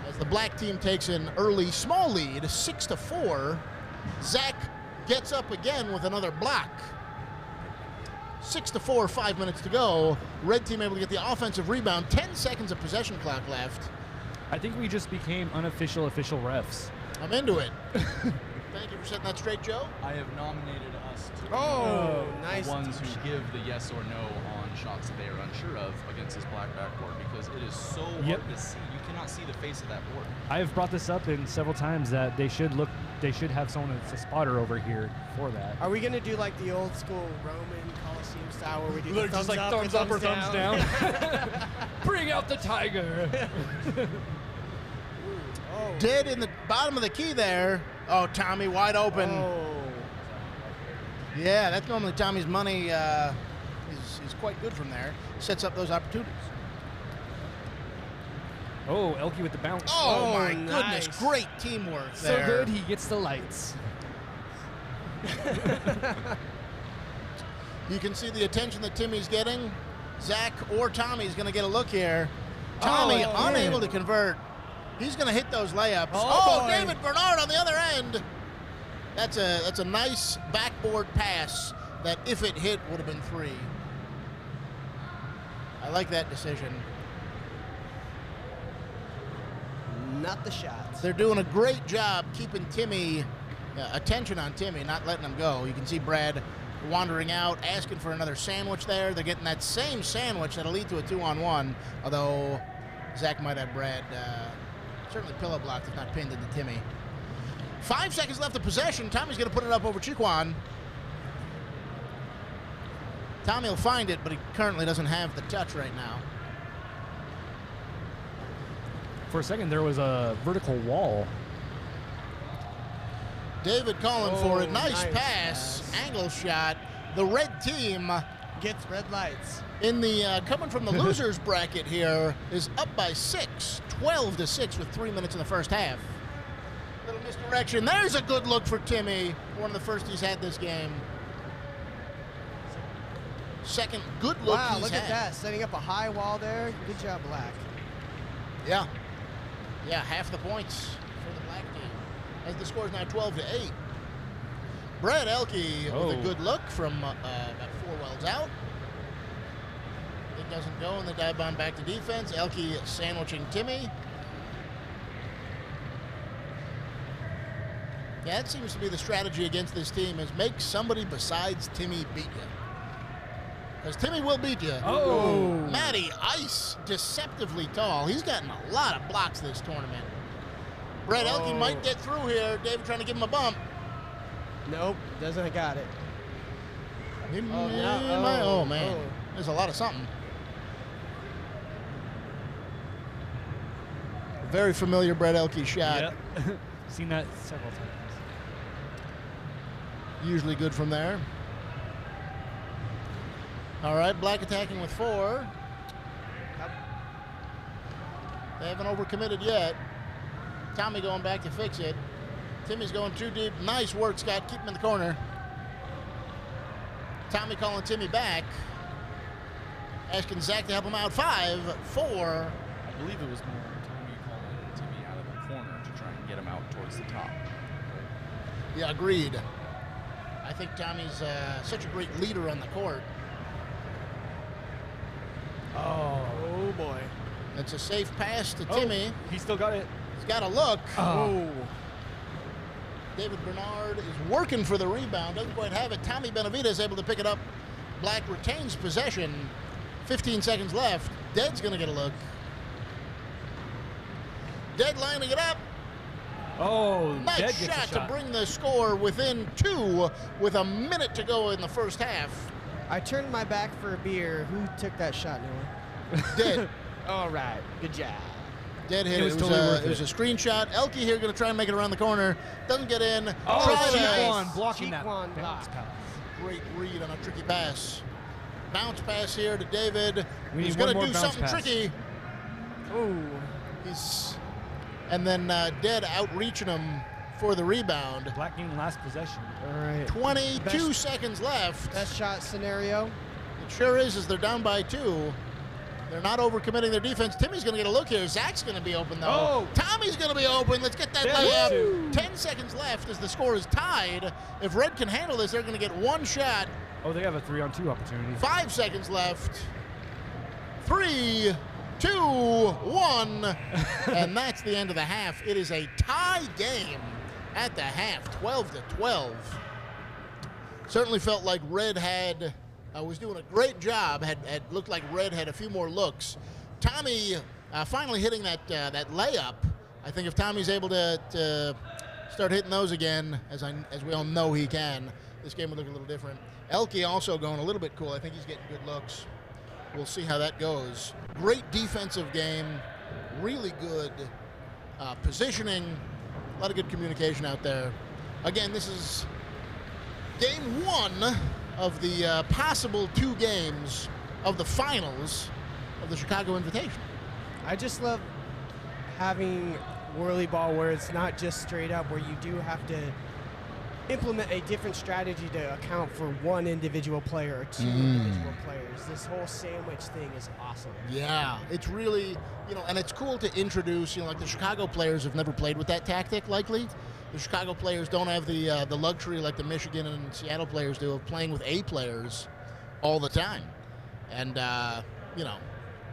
As the black team takes an early small lead, 6-4, Zach gets up again with another block. 6-4, 5 minutes to go. Red team able to get the offensive rebound. 10 seconds of possession clock left. I think we just became unofficial official refs. I'm into it. Thank you for setting that straight, Joe. I have nominated us to be Nice. the ones who give the yes or no on shots that they are unsure of against this black backboard because it is so Yep. hard to see. You cannot see the face of that board. I have brought this up in several times that they should have someone that's a spotter over here for that. Are we gonna do like the old school Roman Coliseum style where we do the Look, thumbs just like up, thumbs up or thumbs down. Bring out the tiger. Oh. Dead in the bottom of the key there. Oh, Tommy wide open. Oh. Yeah, that's normally Tommy's money is quite good from there. Sets up those opportunities. Oh, Elkey with the bounce. Oh, my nice. goodness. Great teamwork So there. good, he gets the lights. You can see the attention that Timmy's getting. Zach or Tommy's going to get a look here. Tommy Oh, unable man. to convert. He's going to hit those layups. Oh, Oh, boy. David Bernard on the other end. That's a nice backboard pass that, if it hit, would have been 3. I like that decision. Not the shots. They're doing a great job keeping Timmy, attention on Timmy, not letting him go. You can see Brad wandering out, asking for another sandwich there. They're getting that same sandwich that'll lead to a 2-on-1, although Zach might have Brad certainly pillow blocked, if not pinned into Timmy. 5 seconds left of possession. Tommy's going to put it up over Chiquan. Tommy will find it, but he currently doesn't have the touch right now. For a second, there was a vertical wall. David calling for it. Nice nice pass. Angle shot. The red team Gets red lights. in the coming from the losers bracket here is up by 6, 12-6 with 3 minutes in the first half. Little misdirection. There's a good look for Timmy. One of the first he's had this game. Second good look Wow, he's look had. at that. Setting up a high wall there. Good job, Black. Yeah. Yeah, half the points for the black team. As the score is now 12-8. Brad Elkey with a good look from about 4 wells out. It doesn't go, and the dive bomb back to defense. Elkey sandwiching Timmy. Yeah, that seems to be the strategy against this team, is make somebody besides Timmy beat you. Because Timmy will beat you. Oh. Matty Ice, deceptively tall. He's gotten a lot of blocks this tournament. Brett Elkey might get through here. David trying to give him a bump. Nope, doesn't got it. Oh, man. There's a lot of something. Very familiar Brett Elkey shot. Yep. Seen that several times. Usually good from there. All right, Black attacking with 4. They haven't overcommitted yet. Tommy going back to fix it. Timmy's going too deep. Nice work, Scott. Keep him in the corner. Tommy calling Timmy back. Asking Zach to help him out. 5, 4. I believe it was more Tommy calling Timmy out of the corner to try and get him out towards the top. Yeah, agreed. I think Tommy's such a great leader on the court. Oh boy. It's a safe pass to Timmy. He still got it. He's got a look. Oh. David Bernard is working for the rebound. Doesn't quite have it. Tommy Benavidez able to pick it up. Black retains possession. 15 seconds left. Dead's going to get a look. Dead lining it up. Oh, Nice Dead gets shot a shot to bring the score within 2 with a minute to go in the first half. I turned my back for a beer. Who took that shot, Noah? Dead. All right, good job. Dead hit. It was totally worth it was a screenshot. Elkey here going to try and make it around the corner. Doesn't get in. Oh, Tries. Cheekwan blocking that Cheekwan bounce block. pass. Great read on a tricky pass. Bounce pass here to David. We He's need one going to more do bounce something pass. tricky. Ooh. And then Dead outreaching him for the rebound. Black getting last possession. All right. 22 Best- seconds left. Best shot scenario. It sure is, as they're down by 2. They're not overcommitting their defense. Timmy's going to get a look here. Zach's going to be open, though. Oh. Tommy's going to be open. Let's get that Yeah. layup. 10 seconds left as the score is tied. If Red can handle this, they're going to get one shot. Oh, they have a 3-on-2 opportunity. 5 seconds left. 3, 2, 1. And that's the end of the half. It is a tie game at the half, 12-12. Certainly felt like Red had was doing a great job. Had looked like Red had a few more looks. Tommy finally hitting that layup. I think if Tommy's able to start hitting those again, as we all know he can, this game would look a little different. Elkey also going a little bit cool. I think he's getting good looks. We'll see how that goes. Great defensive game. Really good positioning. A lot of good communication out there. Again, this is game 1 of the possible 2 games of the finals of the Chicago Invitational. I just love having whirly ball where it's not just straight up, where you do have to implement a different strategy to account for one individual player or 2 individual players. This whole sandwich thing is awesome. Yeah, it's really, and it's cool to introduce, like the Chicago players have never played with that tactic likely. The Chicago players don't have the luxury like the Michigan and Seattle players do of playing with A players all the time. And,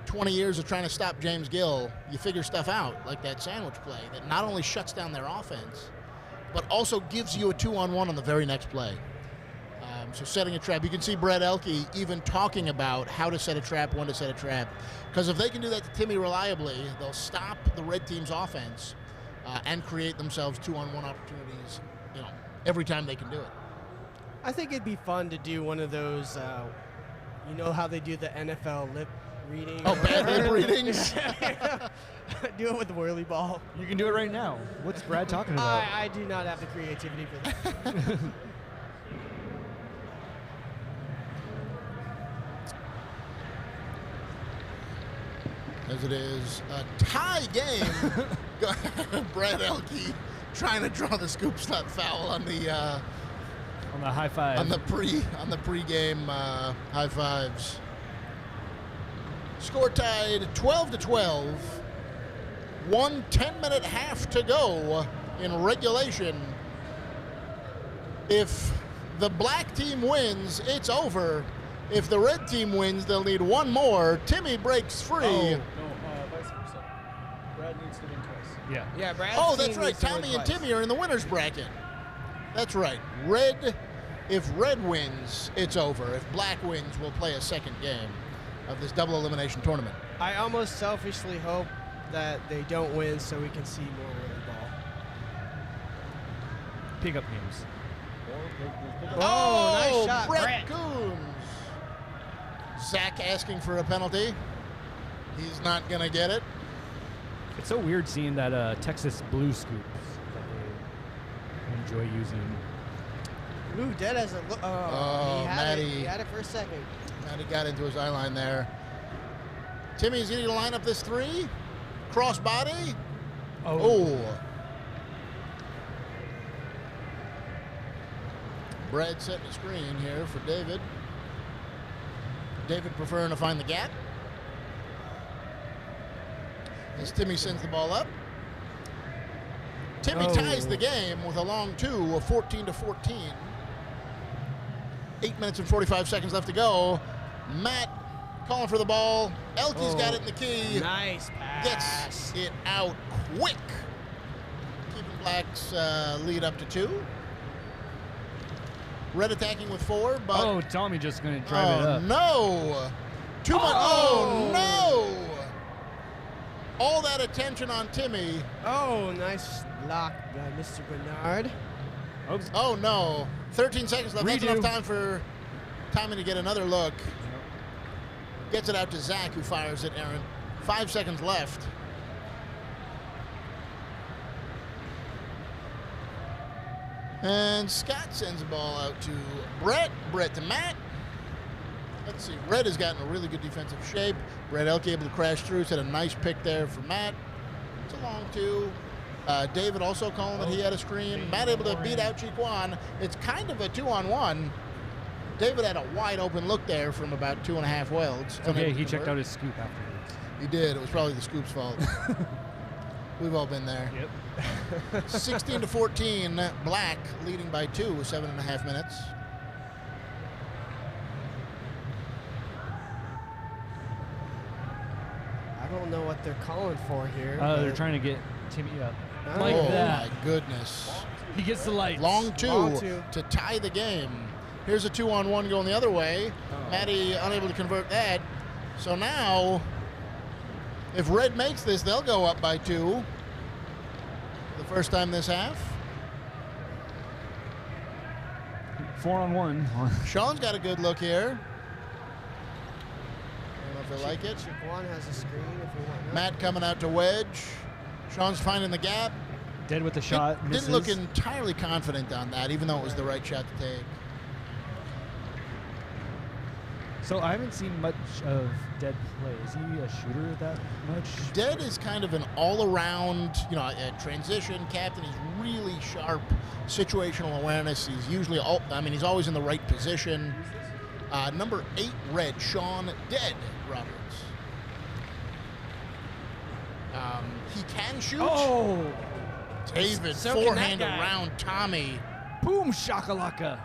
20 years of trying to stop James Gill, you figure stuff out like that sandwich play that not only shuts down their offense, but also gives you a 2-on-1 on the very next play. So setting a trap. You can see Brett Elkey even talking about how to set a trap, when to set a trap. Because if they can do that to Timmy reliably, they'll stop the red team's offense and create themselves 2-on-1 opportunities, every time they can do it. I think it'd be fun to do one of those You know how they do the NFL lip reading? Oh, bad lip readings? Do it with the whirly ball. You can do it right now. What's Brad talking about? I do not have the creativity for that. As it is a tie game. Brad Elkey trying to draw the scoop slap foul on the high five. on the pre-game high fives. Score tied 12-12. 1 10-minute half to go in regulation. If the black team wins, it's over. If the red team wins, they'll need one more. Timmy breaks free. No, vice versa. Brad needs to win twice. Yeah. Yeah, Brad. Oh, that's right. Tommy and Timmy are in the winner's bracket. That's right. If red wins, it's over. If black wins, we'll play a second game of this double elimination tournament. I almost selfishly hope that they don't win so we can see more whirly ball. Pickup games. Oh, nice shot, Brett Brett. Coons. Zach asking for a penalty. He's not going to get it. It's so weird seeing that Texas blue scoops that they enjoy using. Ooh, dead as a look. Oh, Matty. He had it for a second. Matty got into his eye line there. Timmy's going to line up this three. Cross body. Oh. Brad setting the screen here for David. David preferring to find the gap. As Timmy sends the ball up. Timmy ties the game with a long two of 14-14. 8 minutes and 45 seconds left to go. Matt calling for the ball. Elkey's got it in the key. Nice pass. Gets it out quick. Keeping Black's lead up to 2. Red attacking with 4, but Tommy just going to drive it up. No! Too much. Oh no! All that attention on Timmy. Oh, nice block by Mr. Bernard. Oops. Oh no! 13 seconds left. That's Redo. enough time for Tommy to get another look. Gets it out to Zach, who fires it. Aaron. 5 seconds left. And Scott sends the ball out to Brett. Brett to Matt. Let's see. Red has gotten a really good defensive shape. Brett Elkey able to crash through. He's had a nice pick there for Matt. It's a long 2. David also calling that he had a screen. Matt able to beat out Chiquan. It's kind of a 2-on-1. David had a wide open look there from about 2.5 welds. Okay, he checked out his scoop afterwards. He did. It was probably the scoop's fault. We've all been there. Yep. 16-14, Black leading by 2 with 7.5 minutes. I don't know what they're calling for here. They're trying to get Timmy up. Like Oh that. my goodness. He gets the lights. Long two Long two. to tie the game. Here's a 2-on-1 going the other way. Matty unable to convert that. So now, if Red makes this, they'll go up by 2. The first time this half. 4-on-1. Sean's got a good look here. I don't know if they like it. Chiquan has a screen if you want. Matt coming out to wedge. Sean's finding the gap. Dead with the shot. Misses. Didn't look entirely confident on that, even though it was the right shot to take. So I haven't seen much of Dead play. Is he a shooter that much? Dead is kind of an all-around, a transition captain. He's really sharp situational awareness. He's usually he's always in the right position. Number 8 red, Sean Dead Roberts. He can shoot. Oh! David So can forehand that guy. around Tommy. Boom shakalaka.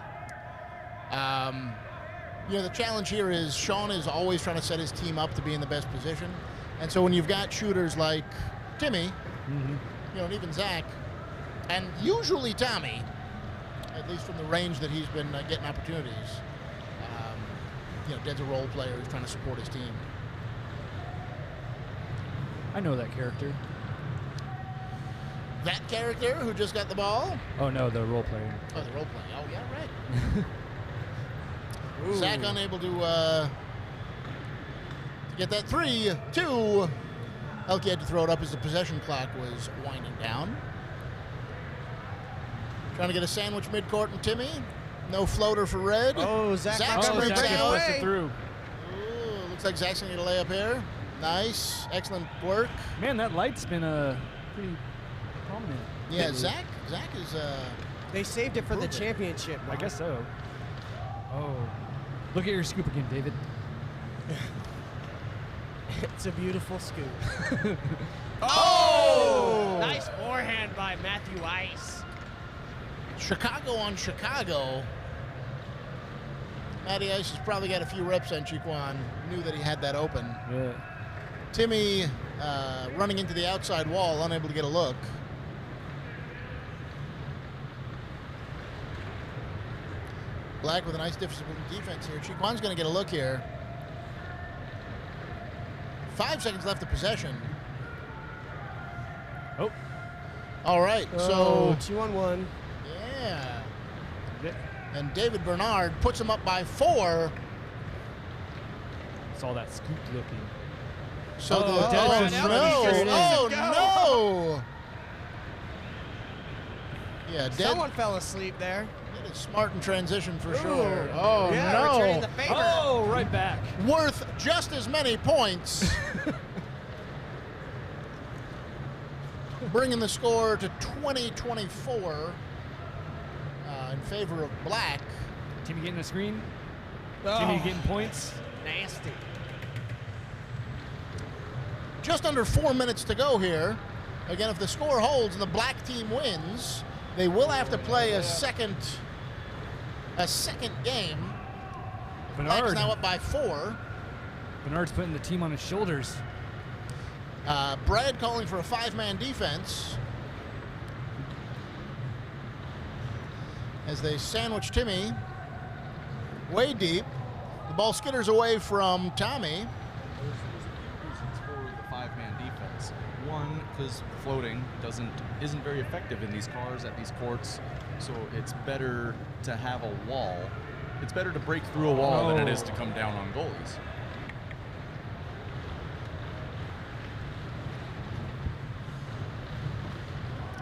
The challenge here is Sean is always trying to set his team up to be in the best position. And so when you've got shooters like Timmy, and even Zach, and usually Tommy, at least from the range that he's been getting opportunities, Dead's a role player who's trying to support his team. I know that character. That character who just got the ball? Oh no, the role player. Oh, the role player. Oh, yeah, right. Zach unable to Get that 3-2. Elkey had to throw it up as the possession clock was winding down. Trying to get a sandwich midcourt and Timmy. No floater for Red. Oh, Zach brings Zach it out. puts it through. Ooh, looks like Zach's going to get a layup here. Nice. Excellent work. Man, that light's been pretty prominent. Yeah, Zach is... They saved it for the Prove it. championship. I guess so. Oh. Look at your scoop again, David. It's a beautiful scoop. Oh! Nice forehand by Matthew Ice. Chicago on Chicago. Matty Ice has probably got a few reps on Chiquan. Knew that he had that open. Yeah. Timmy running into the outside wall, unable to get a look. Black with a nice disciplined defense here. Chiquan's going to get a look here. 5 seconds left of possession. Oh. All right, So so 2-on-1. yeah. And David Bernard puts him up by 4. Saw that scoop looking. So Oh, the dead oh fish no! running straight in. Oh no! Yeah, dead. Someone fell asleep there. Did it smart in transition for sure. Ooh. Oh Yeah, returning no! the favor. Oh, right back. Worth just as many points. Bringing the score to 20-24 in favor of Black. Timmy getting a screen. Oh. Timmy getting points. Nasty. Just under 4 minutes to go here. Again, if the score holds and the Black team wins, they will have to play a second game. Black's Bernard. now up by 4. Bernard's putting the team on his shoulders. Brad calling for a 5-man defense as they sandwich Timmy way deep. The ball skitters away from Tommy. There's reasons for the 5-man defense. One, because floating isn't very effective in these cars at these courts, so it's better to have a wall. It's better to break through a wall than it is to come down on goalies.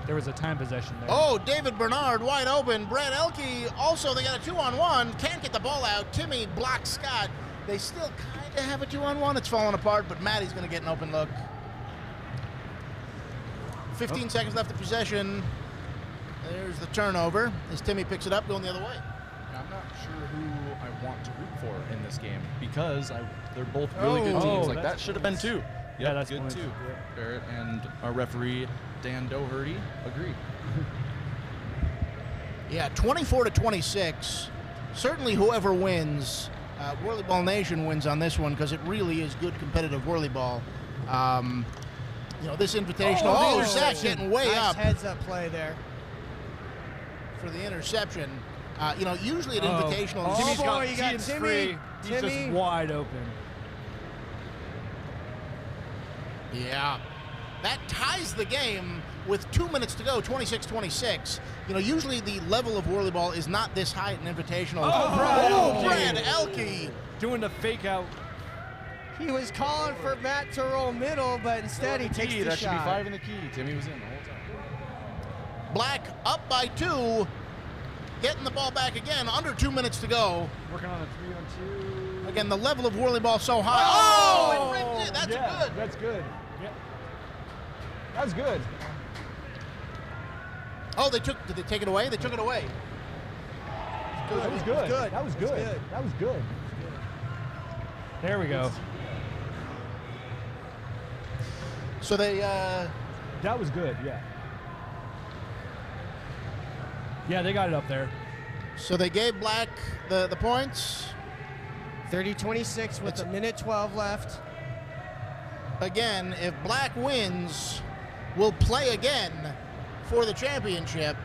There was a time possession there. Oh, David Bernard wide open. Brad Elkey also, they got a 2-on-1. Can't get the ball out. Timmy blocks Scott. They still kind of have a 2-on-1. It's falling apart, but Matty's going to get an open look. 15 seconds left of possession. There's the turnover as Timmy picks it up, going the other way. I'm not sure who I want to root for in this game because they're both really good teams. Like that should have been 2. Yeah, that's good points. too. Yeah. Barrett and our referee Dan Doherty agree. Yeah, 24-26. Certainly whoever wins, Whirly Ball Nation wins on this one because it really is good competitive whirly ball. You know, this invitational. Oh, Zach getting way Nice up heads-up play there. for the interception. You know, usually an invitational. Oh, Timmy's boy, you got Tim's Timmy. free. He's Timmy. just wide open. Yeah. That ties the game with 2 minutes to go, 26-26. You know, usually the level of whirly ball is not this high at an invitational. Oh, Brad Elkey. Doing the fake out. He was calling for Matt to roll middle, but instead he takes the That should be shot. 5 in the key. Timmy was in the whole time. Black up by 2. Getting the ball back again, under 2 minutes to go. Working on a 3-on-2. Again, the level of whirly ball so high. Oh, it ripped it. That's yeah, good. That's good. Yeah. That's good. Oh, did they take it away? They took it away. That was good. good. That was It was good. good. That was good. There we go. So they, That was good, yeah. Yeah, they got it up there. gave Black the points. 30-26 with a minute 12 left. Again, if Black wins, we'll play again for the championship.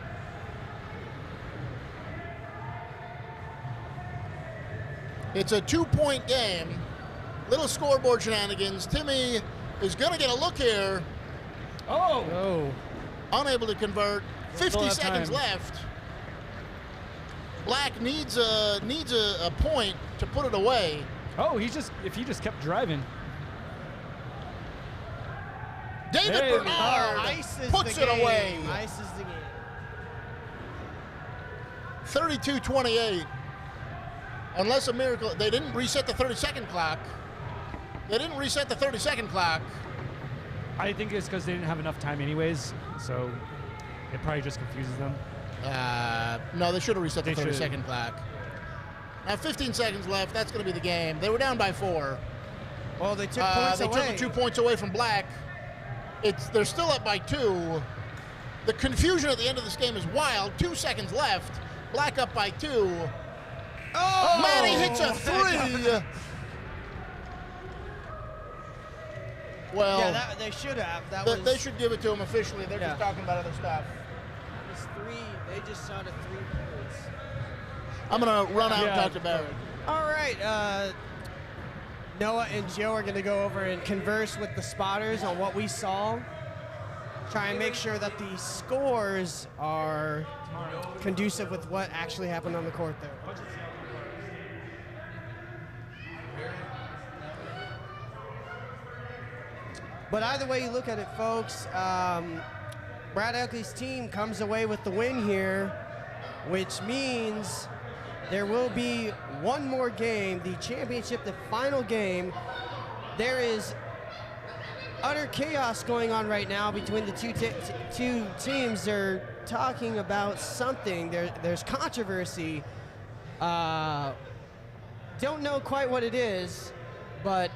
It's a 2-point game. Little scoreboard shenanigans. Timmy is going to get a look here. Oh! Unable to convert. 50 have seconds time. left. Black needs a point to put it away. Oh, if he just kept driving. David Hey, Bernard Ices puts the it game. away. Ices the game. 32-28. Unless a miracle, they didn't reset the 30-second clock. I think it's because they didn't have enough time anyways, so it probably just confuses them. No, they should have reset the They 30-second clock. Now 15 seconds left. That's going to be the game. They were down by 4. Well, they took points away. They took the 2 points away from Black. They're still up by 2. The confusion at the end of this game is wild. 2 seconds left. Black up by 2. Oh! Manny hits a 3. Well, Yeah, they should have. they should give it to him officially. They're just talking about other stuff. It was 3. They just saw the 3 points. I'm going to run out and talk to Barry. All right. Noah and Joe are going to go over and converse with the spotters on what we saw. Try and make sure that the scores are conducive with what actually happened on the court there. But either way you look at it, folks, Brad Elkey's team comes away with the win here, which means there will be one more game, the championship, the final game. There is utter chaos going on right now between the two teams. They're talking about something. There's controversy. Don't know quite what it is, but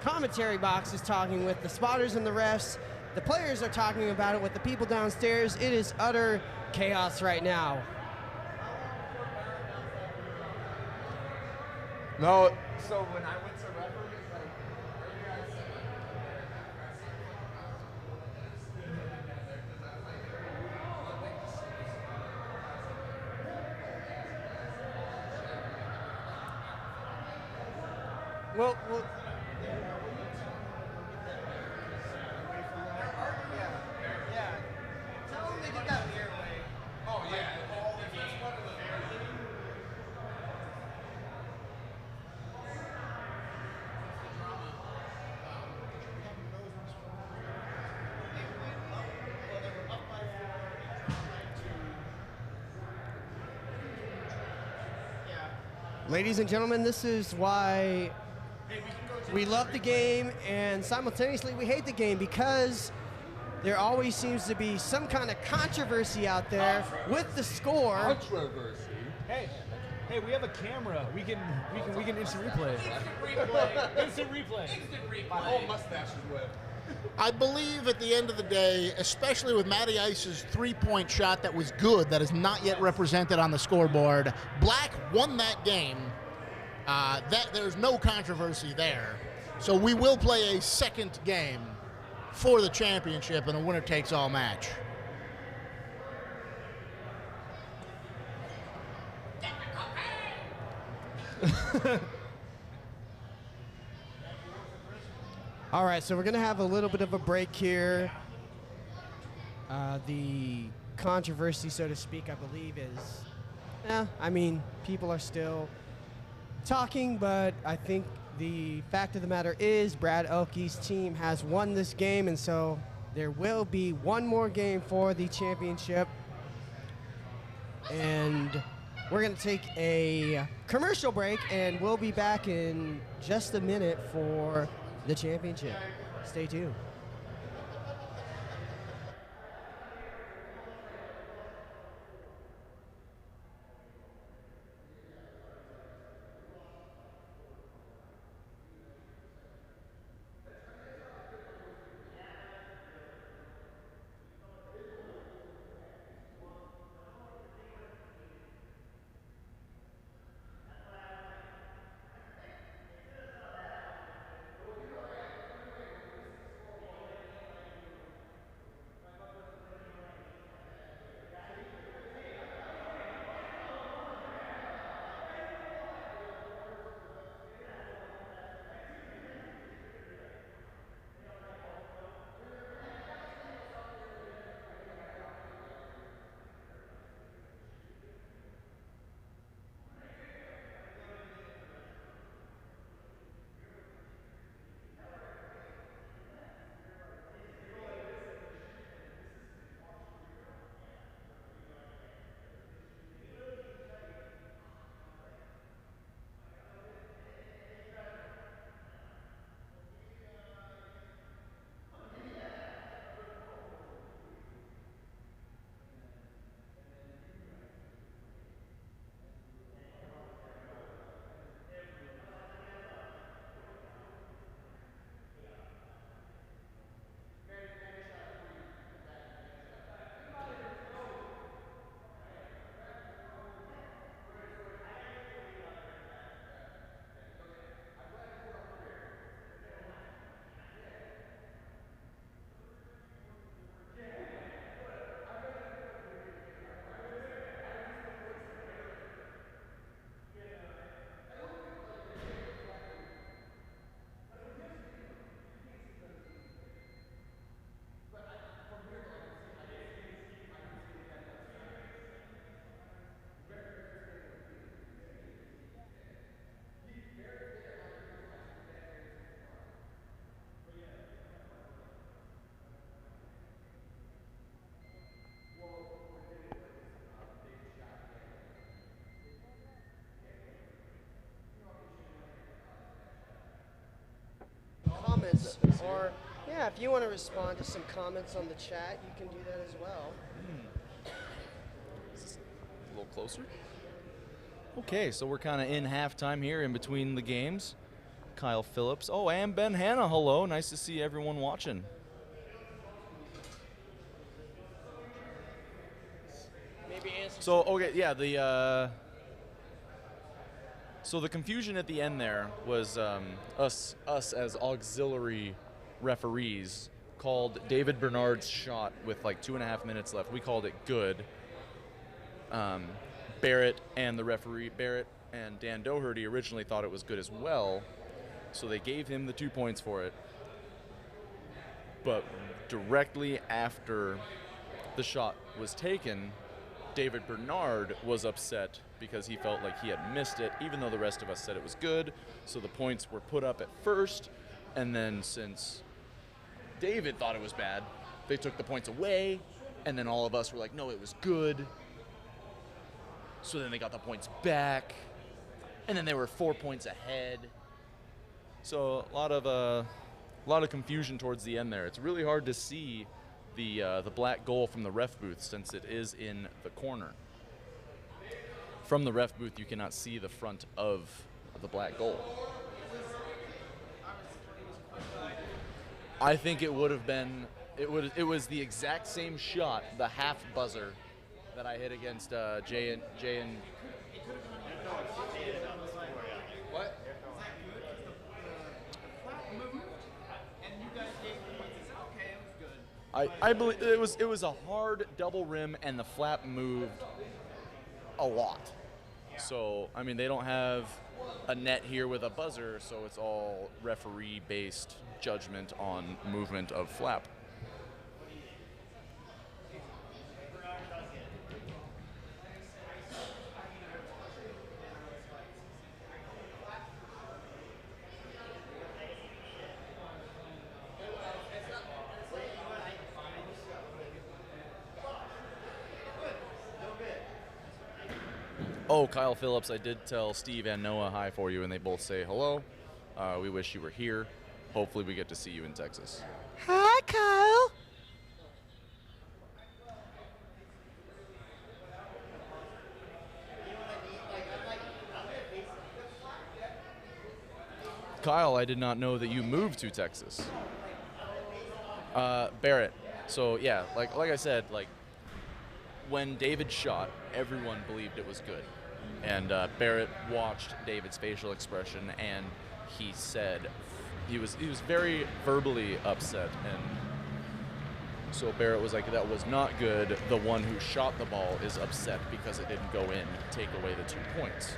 commentary box is talking with the spotters and the refs. The players are talking about it with the people downstairs. It is utter chaos right now. No, so when I went to referee, it's like, Well, yeah. Tell them to get that beer away. oh yeah. Ladies and gentlemen, this is why we love the game and simultaneously we hate the game, because there always seems to be some kind of controversy out there with the score. Controversy. Hey, we have a camera. We can instant replay. Instant replay. My whole mustache is wet. I believe at the end of the day, especially with Matty Ice's three-point shot that was good, that is not yet represented on the scoreboard, Black won that game. There's no controversy there. So we will play a second game for the championship in a winner-takes-all match. All right, so we're going to have a little bit of a break here. The controversy, so to speak, I believe is, people are still talking, but I think the fact of the matter is Brad Elkey's team has won this game, and so there will be one more game for the championship. And we're going to take a commercial break, and we'll be back in just a minute for the championship. Stay tuned. comments, or yeah, if you want to respond to some comments on the chat, you can do that as well. A little closer. Okay, so we're kind of in halftime here in between the games. Kyle Phillips. Oh, and Ben Hanna, hello. Nice to see everyone watching. Maybe answer. So, okay, yeah, so the confusion at the end there was us as auxiliary referees called David Bernard's shot with like 2.5 minutes left. We called it good. Barrett and Dan Doherty originally thought it was good as well, so they gave him the 2 points for it. But directly after the shot was taken, David Bernard was upset because he felt like he had missed it, even though the rest of us said it was good. So the points were put up at first, and then since David thought it was bad, they took the points away, and then all of us were like, no, it was good. So then they got the points back, and then they were 4 points ahead. So a lot of confusion towards the end there. It's really hard to see the black goal from the ref booth since it is in the corner. From the ref booth, you cannot see the front of the black goal. I think it would have been. It was the exact same shot, the half buzzer, that I hit against Jay and. What? I believe it was a hard double rim, and the flap moved a lot. So I mean, they don't have a net here with a buzzer, so it's all referee-based judgment on movement of flap. Oh, Kyle Phillips, I did tell Steve and Noah hi for you, and they both say hello. We wish you were here. Hopefully we get to see you in Texas. Hi, Kyle. Kyle, I did not know that you moved to Texas. Barrett. So yeah, like I said, like when David shot, everyone believed it was good. And Barrett watched David's facial expression, and he said he was very verbally upset. And so Barrett was like, that was not good. The one who shot the ball is upset because it didn't go in, take away the 2 points.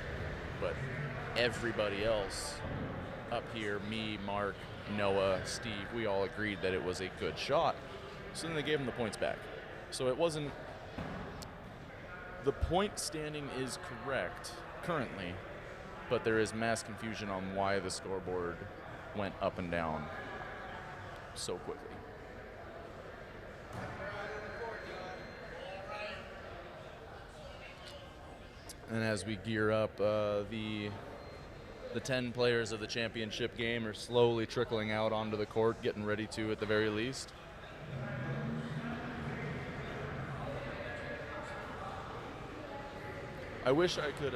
But everybody else up here, me, Mark, Noah, Steve, we all agreed that it was a good shot. So then they gave him the points back. So it wasn't. The point standing is correct currently, but there is mass confusion on why the scoreboard went up and down so quickly. And as we gear up, the 10 players of the championship game are slowly trickling out onto the court, getting ready to, at the very least. I wish I could,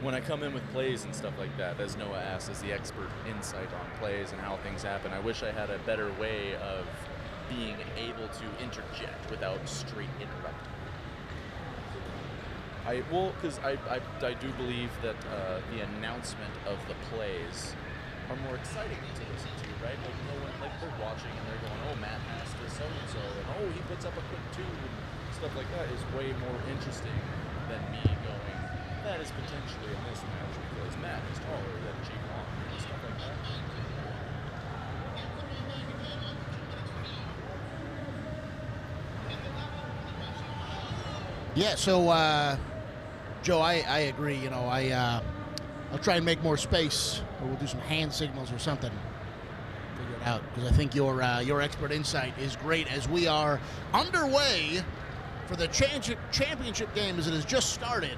when I come in with plays and stuff like that, as Noah asked, as the expert insight on plays and how things happen, I wish I had a better way of being able to interject without straight interrupting. Because I do believe that the announcement of the plays are more exciting to listen to, right? Like no one, like they're watching and they're going, oh, Matt passed to so-and-so, and oh, he puts up a quick 2, and stuff like that is way more interesting than me going, that is potentially a mismatch because Matt is taller than G Long and stuff like that. Yeah, so Joe, I agree. You know, I'll try and make more space, or we'll do some hand signals or something. Figure it out, because I think your expert insight is great as we are underway for the championship game as it has just started.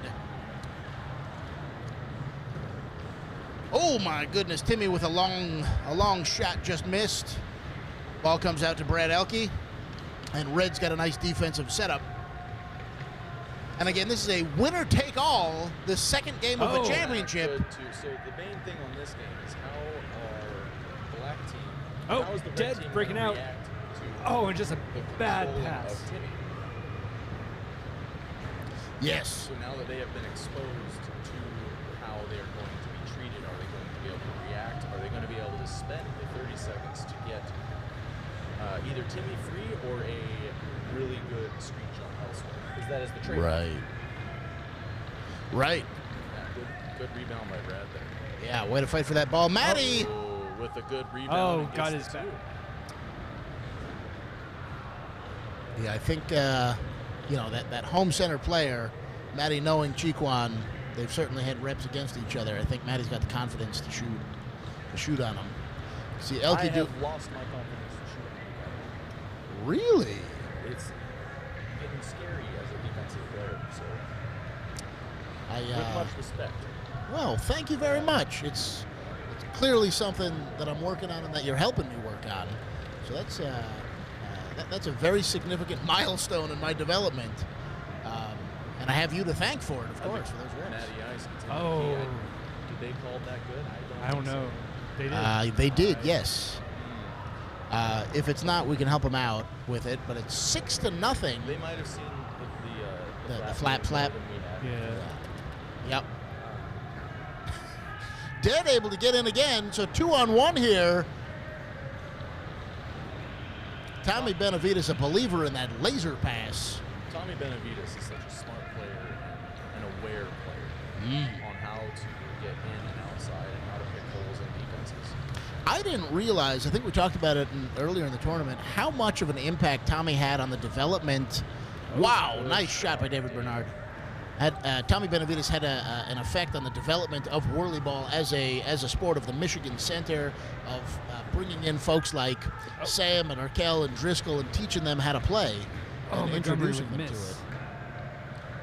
Oh my goodness, Timmy with a long shot just missed. Ball comes out to Brad Elkey, and Red's got a nice defensive setup. And again, this is a winner-take-all, the second game of a championship. Good too. So the main thing on this game is how our black team, Oh, how is the red dead, team breaking gonna out. react to Oh, and just a the bad controlling pass. of Timmy? Yes. So now that they have been exposed to how they're going to be treated, are they going to be able to react? Are they going to be able to spend the 30 seconds to get either Timmy free or a really good screen shot elsewhere? Because that is the trade. Right. Yeah, good rebound by Brad there. Yeah, way to fight for that ball. Maddie! Oh, with a good rebound. Oh, and got gets his the back. two. Yeah, I think, that home center player, Maddie knowing Chiquan, they've certainly had reps against each other. I think Maddie's got the confidence to shoot on him. See, Elkey I have lost my confidence to shoot on the Really? It's getting scary as a defensive player, so with much respect. Well, thank you very much. It's clearly something that I'm working on and that you're helping me work on. So that's a very significant milestone in my development. And I have you to thank for it, of course, for those reps. Matty Ice. Oh. Did they call that good? I don't know. They did. They did, yes. If it's not, we can help them out with it, but it's 6-0. They might have seen The flap. more than we had. Yeah. Yep. Dead able to get in again, so 2-on-1 here. Tommy Benavides, a believer in that laser pass. Tommy Benavides is such a smart player and an aware player on how to get in and outside and how to pick holes in defenses. I didn't realize, I think we talked about it earlier in the tournament, how much of an impact Tommy had on the development. Wow, nice shot by David Bernard. Tommy Benavides had an effect on the development of whirly ball as a sport of the Michigan Center, of bringing in folks like Sam and Arkell and Driscoll and teaching them how to play and introducing them to it.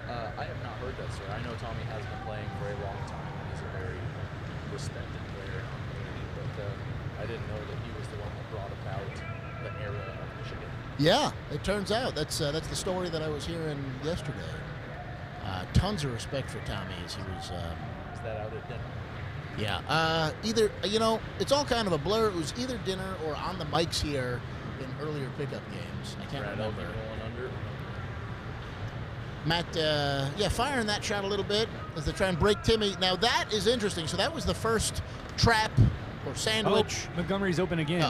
I have not heard that, sir. I know Tommy has been playing for a long time, and he's a very respected player in the community, but I didn't know that he was the one that brought about the era of Michigan. Yeah, it turns out that's the story that I was hearing yesterday. Tons of respect for Tommy as he was. Is that out at dinner? Yeah, either, it's all kind of a blur. It was either dinner or on the mics here in earlier pickup games. I can't remember. Rolling under. Matt, firing that shot a little bit as they try and break Timmy. Now that is interesting. So that was the first trap or sandwich. Oh, Montgomery's open again.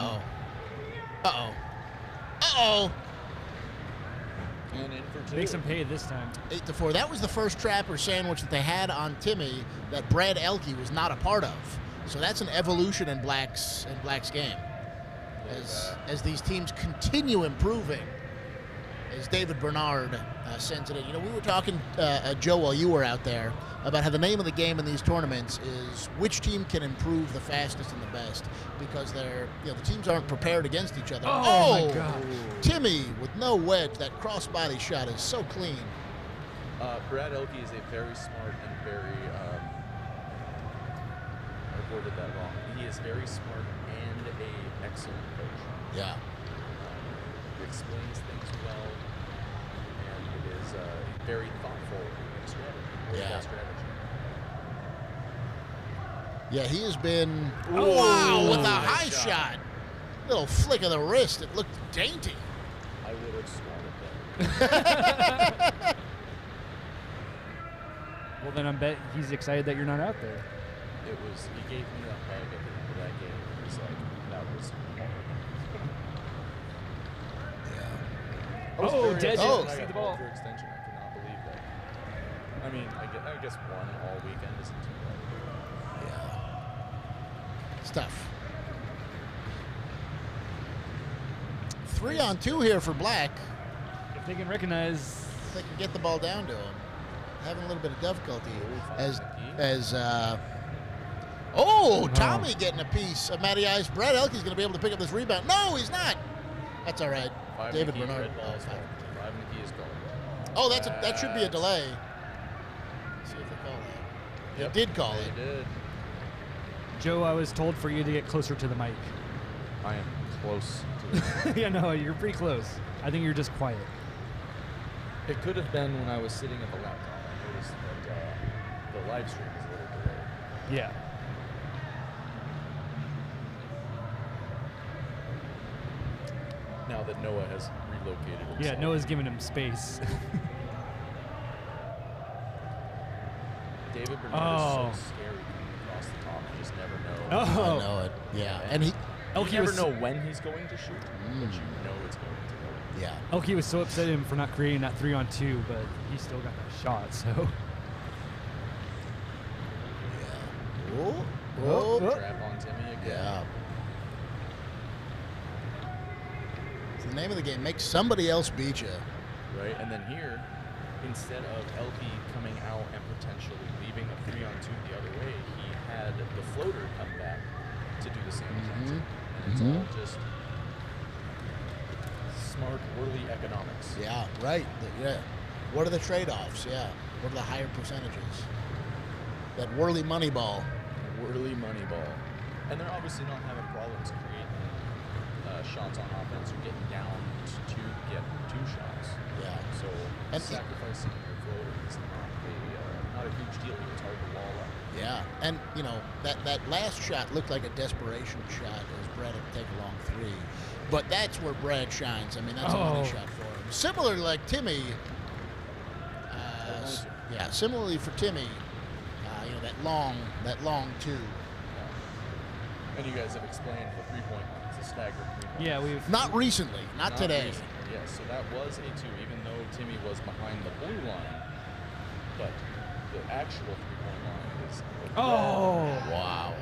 Uh-oh. And in for two. Makes him pay this time. 8-4. That was the first trap or sandwich that they had on Timmy that Brad Elkey was not a part of. So that's an evolution in Black's game. As these teams continue improving, as David Bernard sends it in. We were talking, Joe, while you were out there, about how the name of the game in these tournaments is which team can improve the fastest and the best, because the teams aren't prepared against each other. Oh my God. Timmy with no wedge. That crossbody shot is so clean. Brad Elkey is a very smart and very, I worded that wrong. He is very smart and an excellent coach. Yeah. He explains things well, and it is very thoughtful in strategy. Yeah, he has been. Oh, wow, with a nice high shot. Little flick of the wrist. It looked dainty. I would have swatted that. Well, then I bet he's excited that you're not out there. He gave me a hug at the end of that game. It was like, that was hard. Oh, dead. Oh. See the ball. For extension, I cannot believe that. I mean, I guess one all weekend isn't too bad. Yeah. It's tough. 3-on-2 here for Black. If they can recognize. If they can get the ball down to him. Having a little bit of difficulty Tommy getting a piece of Matty Ice. Brad Elkey's going to be able to pick up this rebound. No, he's not. That's all right. David Bernard. Oh, that should be a delay. Let's see if they call that. Yep, They did call it. They did. Joe, I was told for you to get closer to the mic. I am close to the Yeah, no, you're pretty close. I think you're just quiet. It could have been when I was sitting at the laptop. I noticed that the live stream is a little delayed. Yeah. Now that Noah has relocated himself. Yeah, Noah's giving him space. David Bernard is so scary coming across the top. You just never know. I know it. Yeah, and he. You never know when he's going to shoot, but you know it's going to go. Yeah. Elkey was so upset at him for not creating that 3-on-2, but he still got that shot, so. Yeah. Oh. Trap on Timmy again. Yeah. It's the name of the game. Make somebody else beat you. Right, and then here, instead of Elkey coming out and potentially leaving a 3-on-2 the other way, he had the floater come back to do the same exact thing. And it's all just smart, whirly economics. Yeah, right. Yeah. What are the trade-offs? Yeah. What are the higher percentages? That whirly money ball. Whirly money ball. And they're obviously not having problems creating shots on offense or getting down to get 2 shots. Yeah. So And sacrificing your floater is not a huge deal. It's hard to wall up. Yeah, and you know that last shot looked like a desperation shot as Brad had to take a long 3, but that's where Brad shines. I mean, that's a money shot for him. Similarly, like Timmy. Yeah, similarly for Timmy, you know that long 2. Yeah. And you guys have explained the 3-point line. It's a staggered 3-point. Yeah, we've. Not recently, not today. Recently. Yeah, so that was a 2, even though Timmy was behind the blue line, but the actual 3-point line is the red. Wow.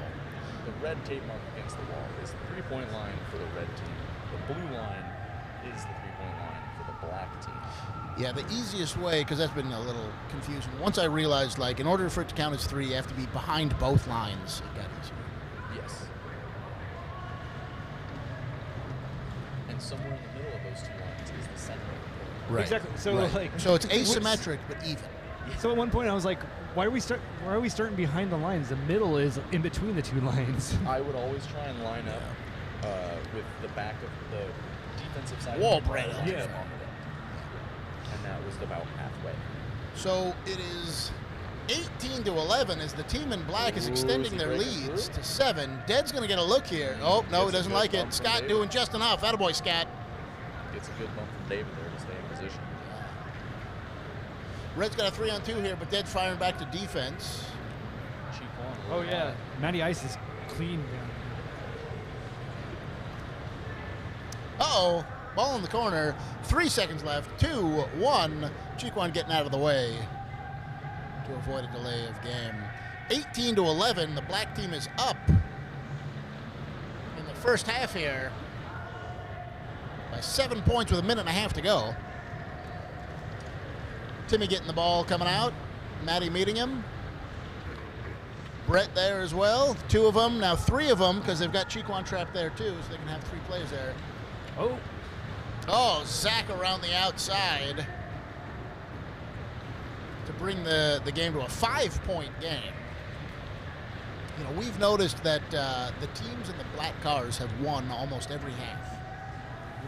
The red tape mark against the wall is the 3-point line for the red team. The blue line is the 3-point line for the black team. Yeah, the easiest way, because that's been a little confusing. Once I realized, like, in order for it to count as 3, you have to be behind both lines. It got easier. Yes. And somewhere in the middle of those 2 lines is the center. Right. Exactly. So Right. like. So it's asymmetric but even. So at one point I was like, why are we starting behind the lines? The middle is in between the 2 lines. I would always try and line up with the back of the defensive side. Wall of the bread ball on on it. the end. And that was about halfway. So it is 18-11 as the team in black is extending their leads to 7. Dead's going to get a look here. Oh, no, he doesn't like it. Scott doing just enough. Attaboy, Scott. Gets a good bump from David there to stay in position. Red's got a 3-on-2 here, but Dead's firing back to defense. Cheap on. Oh yeah, Matty Ice is clean down Uh-oh. Ball in the corner. 3 seconds left. 2, 1. Cheekwan getting out of the way to avoid a delay of game. 18-11. The black team is up in the first half here by 7 points with a minute and a half to go. Timmy getting the ball coming out. Matty meeting him. Brett there as well. 2 of them. Now 3 of them because they've got Cheekwan trapped there too, so they can have 3 players there. Oh, Zach around the outside to bring the game to a 5-point game. You know, we've noticed that the teams in the black cars have won almost every half.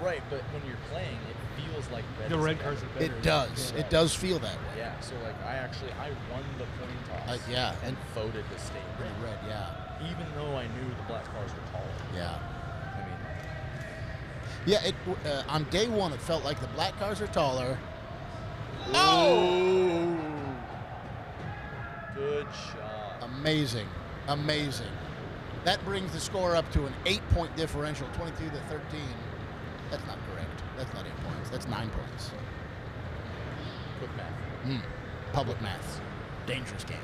Right, but when you're playing, it feels like red. the is red better. cars are better. It does. Yeah. It does feel that way. Yeah, so like I won the coin toss. Yeah, and voted to stay red. Pretty red, yeah. Even though I knew the black cars were taller. Yeah. I mean, Yeah, on day 1, it felt like the black cars are taller. oh! Good shot. Amazing. Amazing. That brings the score up to an 8-point differential, 22-13. That's not correct. That's not 8 points. That's 9 points. Quick math. Public math. Dangerous game.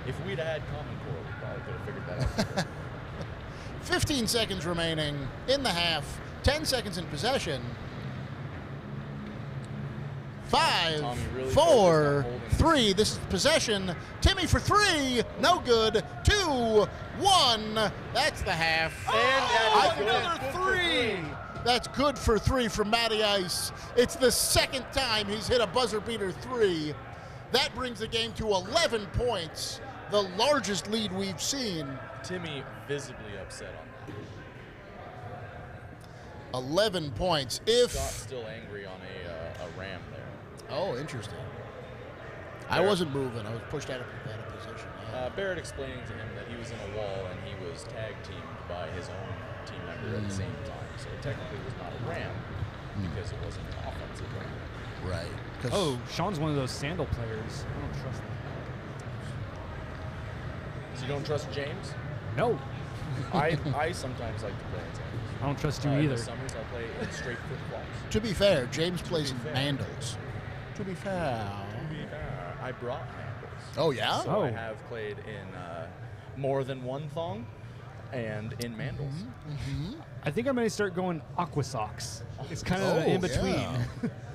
If we'd had Common Core, we probably could have figured that out. 15 seconds remaining in the half. 10 seconds in possession. 5, Tommy really 4, focused on holding 3. This is possession. Timmy for 3. No good. 2, 1. That's the half. And another 3. That's good for 3 from Matty Ice. It's the second time he's hit a buzzer beater 3. That brings the game to 11 points. the largest lead we've seen. Timmy visibly upset on that. 11 points. If Scott's still angry on a ram there. Oh, interesting. I wasn't moving. I was pushed out of position. Yeah. Barrett explaining to him that he was in a wall and he was tag teamed by his own team member at the same time. So technically it was not a ram because it wasn't an offensive ram. Right. Oh, Sean's one of those sandal players. I don't trust that. So you don't trust James? No. I sometimes like to play in sandals. I don't trust you In either. the summers I'll play in straight flip flops. To be fair, James plays in fair. mandals. To be fair. I brought handles. Oh, yeah? So I have played in more than one thong and in mandals. I think I'm going to start going aqua socks. It's kind of in between. Yeah.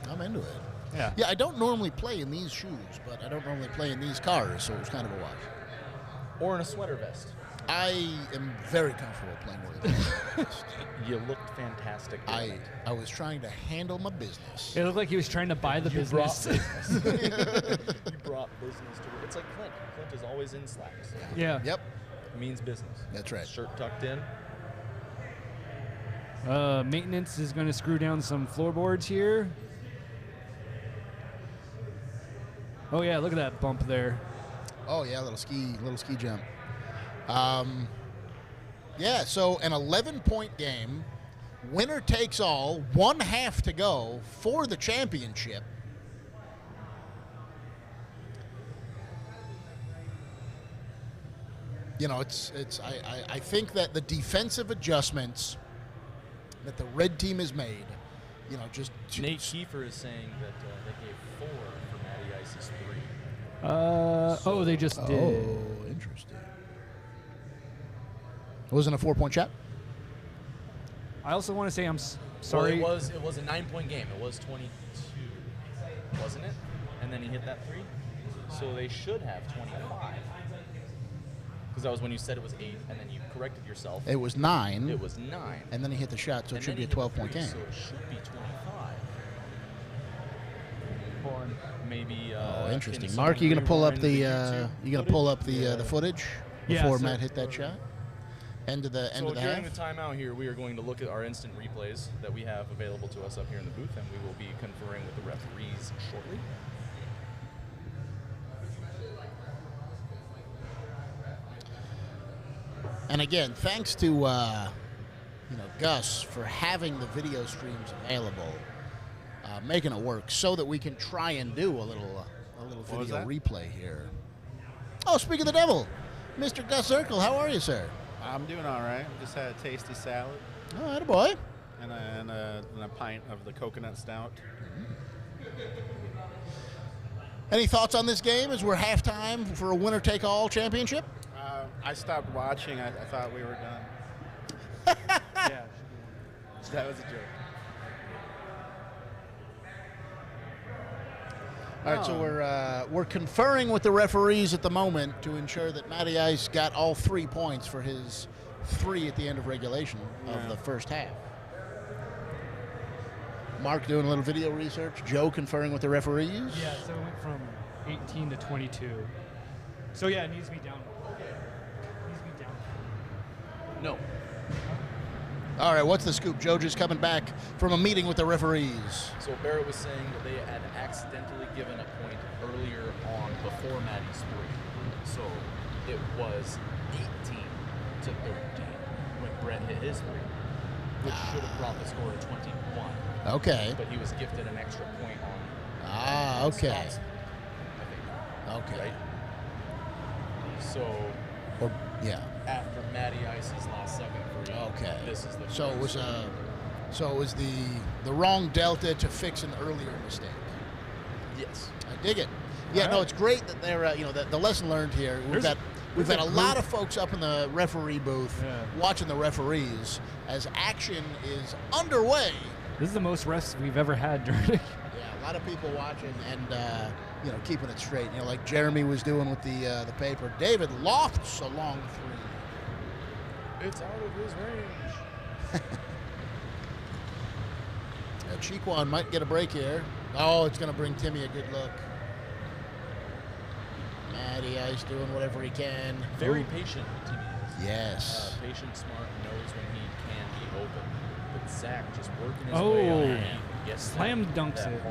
I'm into it. Yeah. Yeah, I don't normally play in these shoes, but I don't normally play in these cars, so it was kind of a wash. Or in a sweater vest. I am very comfortable playing with it. You looked fantastic. doing it. I was trying to handle my business. It looked like he was trying to buy the business. You brought business to it. It's like Clint. Clint is always in slacks. Yeah. Yep, It means business. that's right. Shirt tucked in. Maintenance is going to screw down some floorboards here. Oh yeah, look at that bump there. Oh yeah, little ski jump. Yeah, so an 11-point game, winner takes all, 1 half to go for the championship. You know, I think that the defensive adjustments that the red team has made, you know, just Nate Kiefer is saying that they gave 4 for Matty Ice's 3. They just did. Oh, interesting. It wasn't a 4-point shot? I also want to say I'm sorry. Well, it was a 9-point game. It was 22, wasn't it? And then he hit that 3. So they should have 25. Because that was when you said it was 8, and then you corrected yourself. It was 9. It was 9. And then he hit the shot, so it And should then be a he hit the 12-point three, game. So it should be 25. Maybe. Interesting. can Mark, you someone gonna pull up rewind the YouTube the footage Yeah, before so- Matt hit that shot? End of the So during half. the timeout here, we are going to look at our instant replays that we have available to us up here in the booth, and we will be conferring with the referees shortly. And again, thanks to Gus for having the video streams available, making it work so that we can try and do a little video replay here. Oh, speak of the devil, Mr. Gus Zirkle, how are you, sir? I'm doing all right. Just had a tasty salad Oh, attaboy. and a pint of the coconut stout. Any thoughts on this game as we're halftime for a winner-take-all championship? I stopped watching. I thought we were done. Yeah. That was a joke. All right, so we're conferring with the referees at the moment to ensure that Matty Ice got all 3 points for his 3 at the end of regulation of the first half. Mark doing a little video research. Joe conferring with the referees. Yeah, so it went from 18 to 22. So yeah, it needs to be down. It needs to be down. No. All right, what's the scoop? Joe just coming back from a meeting with the referees. So Barrett was saying that they had accidentally given a point earlier on before Matty's 3. So it was 18 to 13 when Brett hit his 3, which should have brought the score to 21. Okay. But he was gifted an extra point on. Okay. Wisconsin, I think. Okay. Right? So Or yeah. after Matty Ice's last second 3, Okay. this is the So it was first. the wrong delta to fix an earlier mistake. Yes. I dig it. Yeah, no, it's great that they're the lesson learned here. We've got a lot of folks up in the referee booth watching the referees as action is underway. This is the most refs we've ever had during it. Yeah, a lot of people watching and keeping it straight. You know, like Jeremy was doing with the paper. David lofts a long 3. It's out of his range. Cheekwan might get a break here. Oh, it's going to bring Timmy a good look. Matty Ice doing whatever he can. Very patient, Timmy is. Yes. Patient, smart, knows when he can be open. But Zach just working his way up and gets Slam dunks it.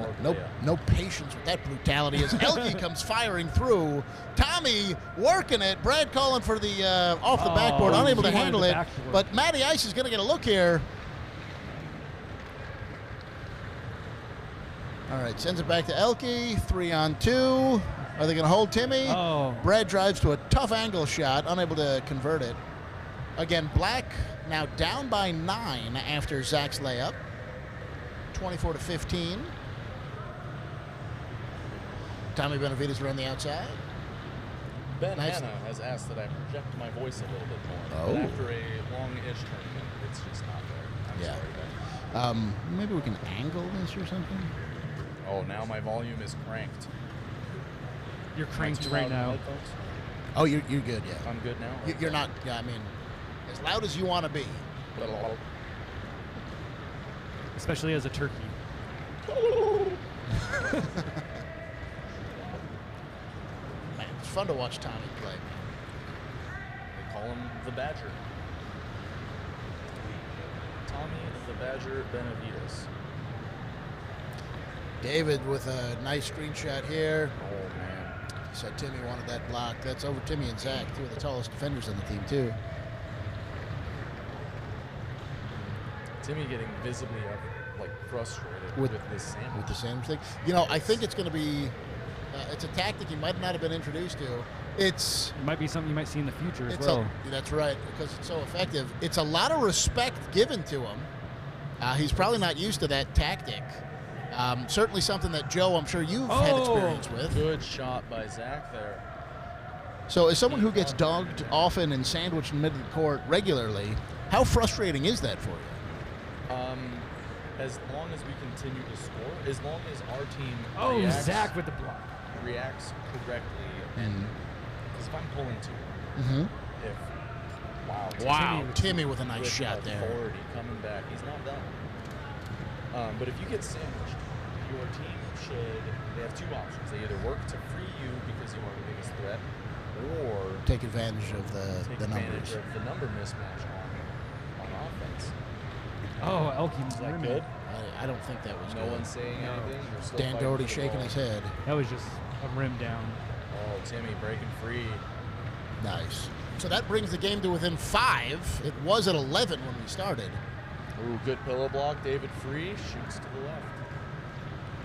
No patience with that brutality as Elkey comes firing through. Tommy working it. Brad calling for the off the backboard, unable to handle it. But Matty Ice is going to get a look here. All right, sends it back to Elkey. 3-on-2. Are they going to hold Timmy? Brad drives to a tough angle shot, unable to convert it. Again, Black now down by 9 after Zach's layup. 24-15. Tommy Benavides around the outside. Ben Hanna has asked that I project my voice a little bit more. But after a long-ish tournament, it's just not there. I'm sorry, Ben. Maybe we can angle this or something? Oh, now my volume is cranked. You're cranked right now. Oh, you're good, yeah. I'm good now? You're not, I mean, as loud as you want to be. Especially as a turkey. Man, it's fun to watch Tommy play. They call him the Badger. Tommy the Badger Benavides. David with a nice screenshot here. Oh, man. Said Timmy wanted that block. That's over Timmy and Zach, two of the tallest defenders on the team, too. Timmy getting visibly frustrated with this sandwich. With the sandwich thing. You know, I think it's going to be, it's a tactic he might not have been introduced to. It might be something you might see in the future as well. That's right, because it's so effective. It's a lot of respect given to him. He's probably not used to that tactic. Certainly something that, Joe, I'm sure you've had experience with. Good shot by Zach there. So as someone who gets dogged often and sandwiched in the middle of the court regularly, how frustrating is that for you? As long as we continue to score, as long as our team Zach with the block. reacts correctly, and because if I'm pulling too, Timmy with a nice shot there. Authority coming back, he's not done. But if you get sandwiched, your team they have two options. They either work to free you because you are the biggest threat, or take advantage of the numbers. Of the number mismatch on offense. Oh, Elkey, is that good? I don't think that was no good. One saying anything. Dan Doherty shaking his head. That was just a rim down. Oh, Timmy breaking free. Nice. So that brings the game to within 5. It was at 11 when we started. Ooh, good pillow block. David Free shoots to the left.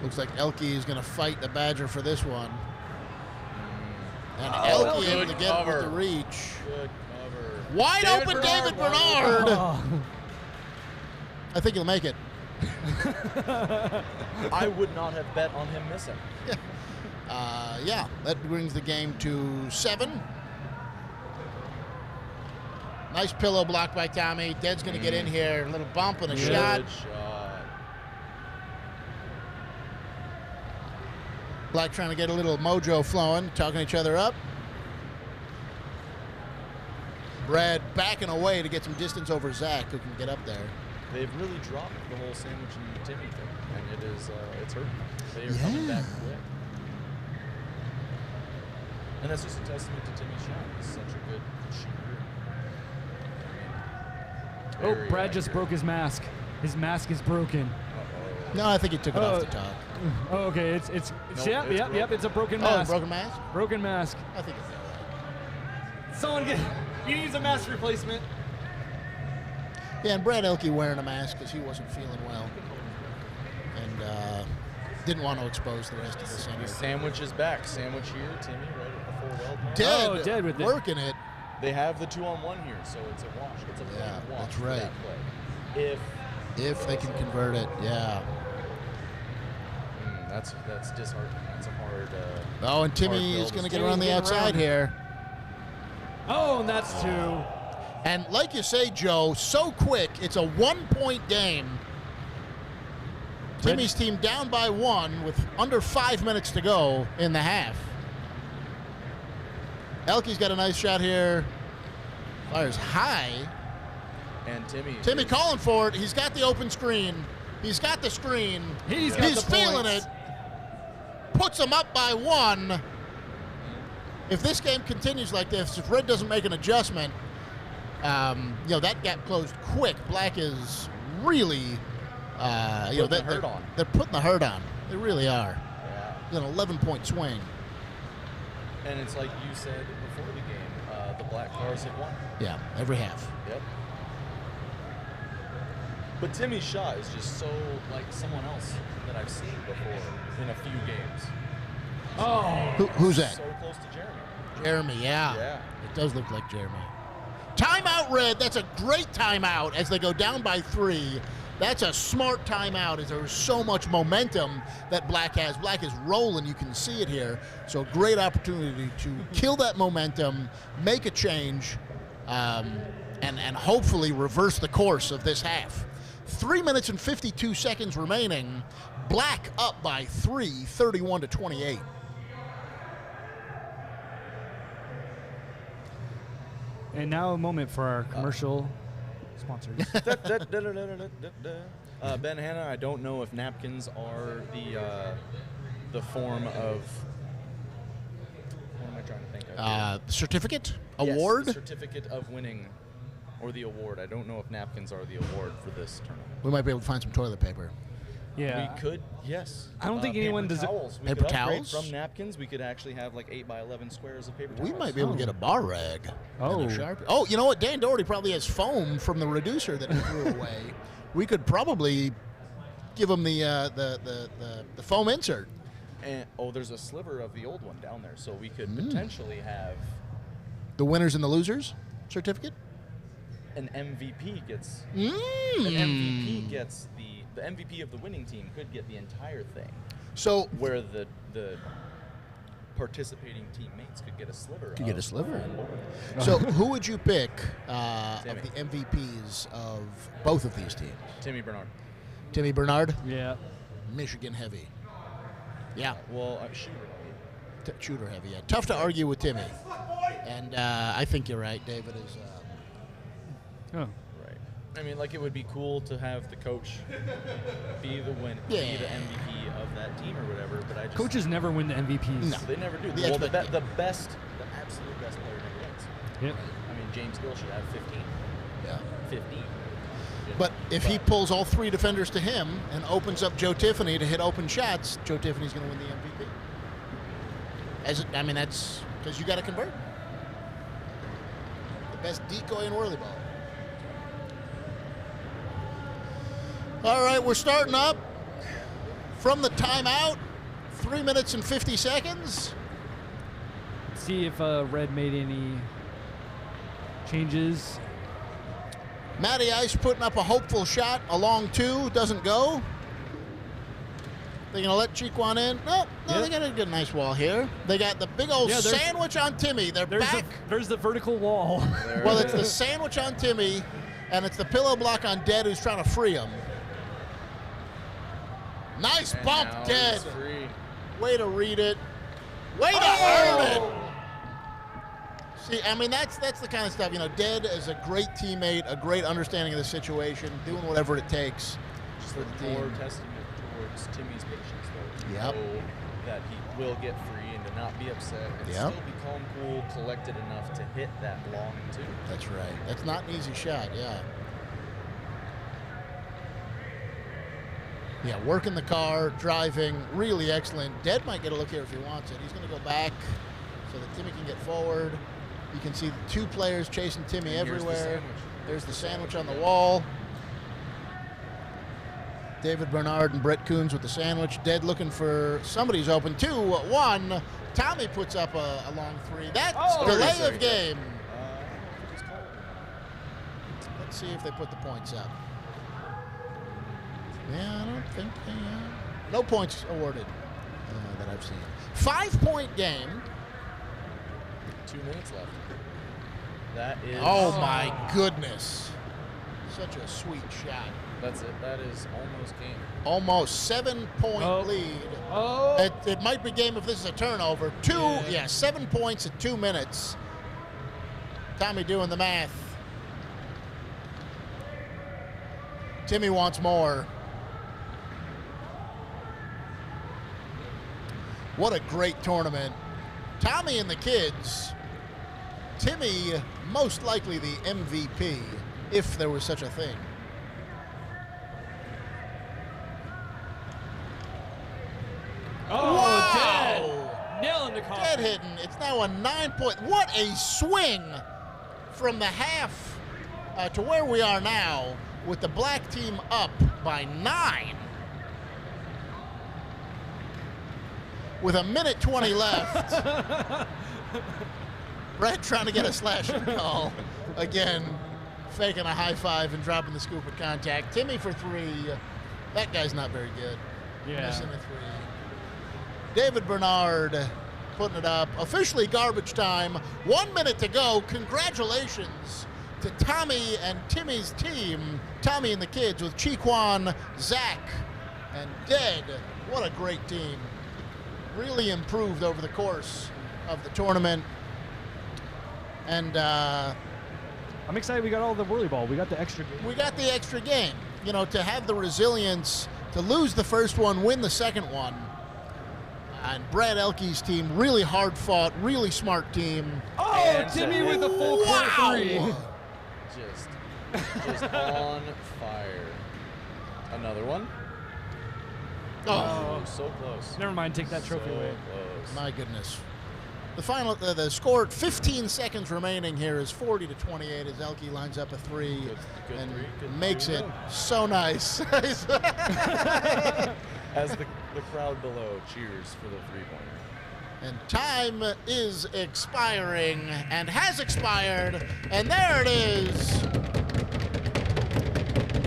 Looks like Elkey is going to fight the Badger for this one. And Elkey able to get with the reach. Good cover. Wide open David Bernard. I think he'll make it. I would not have bet on him missing. Yeah, that brings the game to 7. Nice pillow block by Tommy. Dead's going to get in here. A little bump and a shot. Good shot. Black trying to get a little mojo flowing, talking each other up. Brad backing away to get some distance over Zach, who can get up there. They've really dropped the whole sandwich and Timmy thing, and it's hurting. They are coming back quick. And that's just a testament to Timmy's shot. He's such a good shooter. Brad just broke his mask. His mask is broken. No, I think he took it off the top. Oh, okay. It's yep. It's a broken mask. mask. Broken mask? Broken mask. I think it's all right. Someone he needs a mask replacement. Yeah, and Brad Elkey wearing a mask because he wasn't feeling well. And didn't want to expose the rest of the center. Sandwich is back. Sandwich here. Timmy right at the 4 well. Dead with working it. They have the 2-on-1 here, so it's a wash. It's a wash. That's right. That play. If they can convert it, yeah. That's disheartening. That's a hard. And Timmy is going to get around the outside here. Oh, and that's 2. And like you say, Joe, so quick. It's a 1-point game. Timmy's team down by 1 with under 5 minutes to go in the half. Elkey's got a nice shot here. Fires high. And Timmy calling for it. He's got the open screen. He's got the screen. He's feeling it. Puts him up by 1. if this game continues like this, if Red doesn't make an adjustment, that gap closed quick. Black is really, they're putting the hurt on. They really are. Yeah. An 11-point swing. And it's like you said before the game, the black cars have won. Yeah, every half. Yep. But Timmy's shot is just so like someone else that I've seen before in a few games. Who's that? So close to Jeremy. Jeremy, yeah. It does look like Jeremy. Timeout, Red. That's a great timeout as they go down by 3. That's a smart timeout as there's so much momentum that Black has. Black is rolling. You can see it here. So a great opportunity to kill that momentum, make a change, and hopefully reverse the course of this half. 3 minutes and 52 seconds remaining. Black up by 3, 31-28. And now a moment for our commercial sponsors. Ben Hanna, I don't know if napkins are the form of. What am I trying to think of? Certificate? Yes, Award? the certificate of winning, or the award. I don't know if napkins are the award for this tournament. We might be able to find some toilet paper. Yeah. We could, yes. I don't think anyone does it. Towels. We Paper could upgrade towels? from napkins. We could actually have like 8x11 squares of paper towels. We might be able to get a bar rag. Oh. And a Sharpie. Oh, you know what? Dan Doherty probably has foam from the reducer that he threw away. We could probably give him the foam insert. And there's a sliver of the old one down there, so we could potentially have The winners and the losers certificate? an MVP gets an MVP gets the MVP of the winning team could get the entire thing, So where the participating teammates could get a sliver. Could get a sliver. an award. So who would you pick of Timmy. the MVPs of both of these teams? Timmy Bernard. Timmy Bernard, Yeah. Michigan heavy. Yeah, Well, shooter. shooter heavy. Yeah, tough to argue with Timmy. And I think you're right. David is. Oh. Right. I mean, like, it would be cool to have the coach be the be Yeah. the MVP of that team or whatever. But I just Coaches never win the MVPs. No. they never do. The Well, the expect- absolute best player never wins. Yep. I mean, James Gill should have 15. Yeah. 15. But if he pulls all 3 defenders to him and opens up Joe Tiffany to hit open shots, Joe Tiffany's going to win the MVP. That's because you got to convert. The best decoy in whirly ball. All right, we're starting up from the timeout. 3 minutes and 50 seconds. See if Red made any changes. Matty Ice putting up a hopeful shot. A long 2, doesn't go. They're going to let Cheekwan in. No, Yep. They got a good, nice wall here. They got the big old Yeah, there's- sandwich on Timmy. They're back. There's the vertical wall. Well, it's the sandwich on Timmy, and it's the pillow block on Dead who's trying to free him. Nice And bump, now Dead. he's free. Way to read it. Way to earn it. See, that's the kind of stuff, Dead is a great teammate, a great understanding of the situation, doing whatever it takes Just for the more team. testament towards Timmy's patience, though. Yep. To know that he will get free and to not be upset and Yep. still be calm, cool, collected enough to hit that long 2. That's right. That's not an easy shot, yeah. Yeah, working the car, driving, really excellent. Dead might get a look here if he wants it. He's going to go back so that Timmy can get forward. You can see the 2 players chasing Timmy And here's the everywhere. sandwich. There's the sandwich on the wall. David Bernard and Brett Coons with the sandwich. Dead looking for somebody's open. 2-1. Tommy puts up a long 3. That's delay of game. Let's see if they put the points up. Yeah, I don't think no points awarded that I've seen. 5-point game. 2 minutes left. That is. Oh my goodness. Such a sweet shot. That's it. That is almost game. Almost 7-point lead. Oh. It might be game if this is a turnover. 7 points at 2 minutes. Tommy doing the math. Timmy wants more. What a great tournament. Tommy and the kids. Timmy, most likely the MVP, if there was such a thing. Oh, Wow! dead. Nail in the coffin. Dead hitting. It's now a 9-point. What a swing from the half to where we are now, with the black team up by 9. With a minute 20 left. Brett trying to get a slashing call. Again, faking a high five and dropping the scoop of contact. Timmy for 3. That guy's not very good. Yeah. Missing a 3. David Bernard putting it up. Officially garbage time. 1 minute to go. Congratulations to Tommy and Timmy's team. Tommy and the kids with Chiquan, Zach, and Dead. What a great team. Really improved over the course of the tournament. And I'm excited we got all the whirly ball. We got the extra game. we got the extra game. You know, to have the resilience to lose the first one, win the second one. And Brad Elkey's team, really hard fought, really smart team. Oh, And Timmy with a full court 3. Just on fire. Another one. Oh, So close. Never mind, take that trophy so away. close. my goodness. The final, the score, 15 seconds remaining here is 40-28 as Elkey lines up a 3 Good and three, good makes three. it so nice. As the crowd below cheers for the 3-pointer. And time is expiring and has expired. And there it is.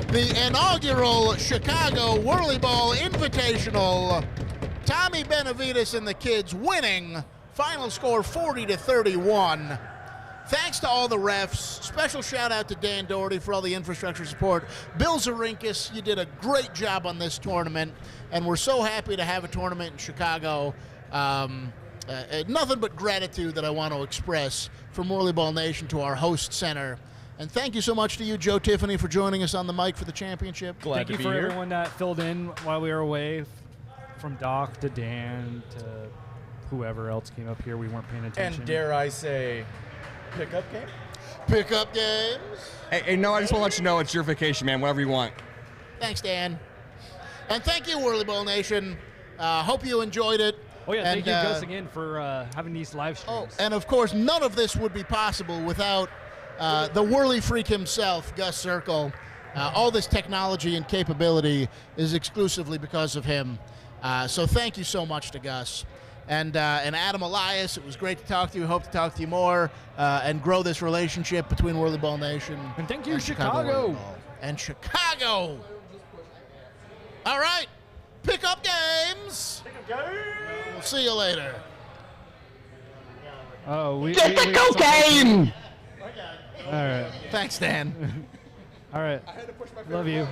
The inaugural Chicago Whirly Ball Invitational. Tommy Benavides and the kids winning. Final score 40-31. Thanks to all the refs. Special shout out to Dan Doherty for all the infrastructure support. Bill Zarinkis, you did a great job on this tournament. And we're so happy to have a tournament in Chicago. Nothing but gratitude that I want to express from Whirly Ball Nation to our host center. And thank you so much to you, Joe Tiffany, for joining us on the mic for the championship. Glad Thank to you be for here. everyone that filled in while we were away, from Doc to Dan to whoever else came up here. We weren't paying attention. And dare I say, pickup game? Pickup games. Hey, no, I just want to let you know it's your vacation, man. Whatever you want. Thanks, Dan. And thank you, Whirly Ball Nation. Hope you enjoyed it. Oh yeah, thank And, you Gus again for having these live Oh, streams. and of course, none of this would be possible without the whirly freak himself, Gus Circle. All this technology and capability is exclusively because of him. So thank you so much to Gus. And Adam Elias, it was great to talk to you. Hope to talk to you more and grow this relationship between Whirly Ball Nation And thank you, and Chicago. Whirly Ball. And Chicago. All right, pickup games. We'll see you later. Oh, we Get the got cocaine! All right, Thanks, Dan. all right. Love you.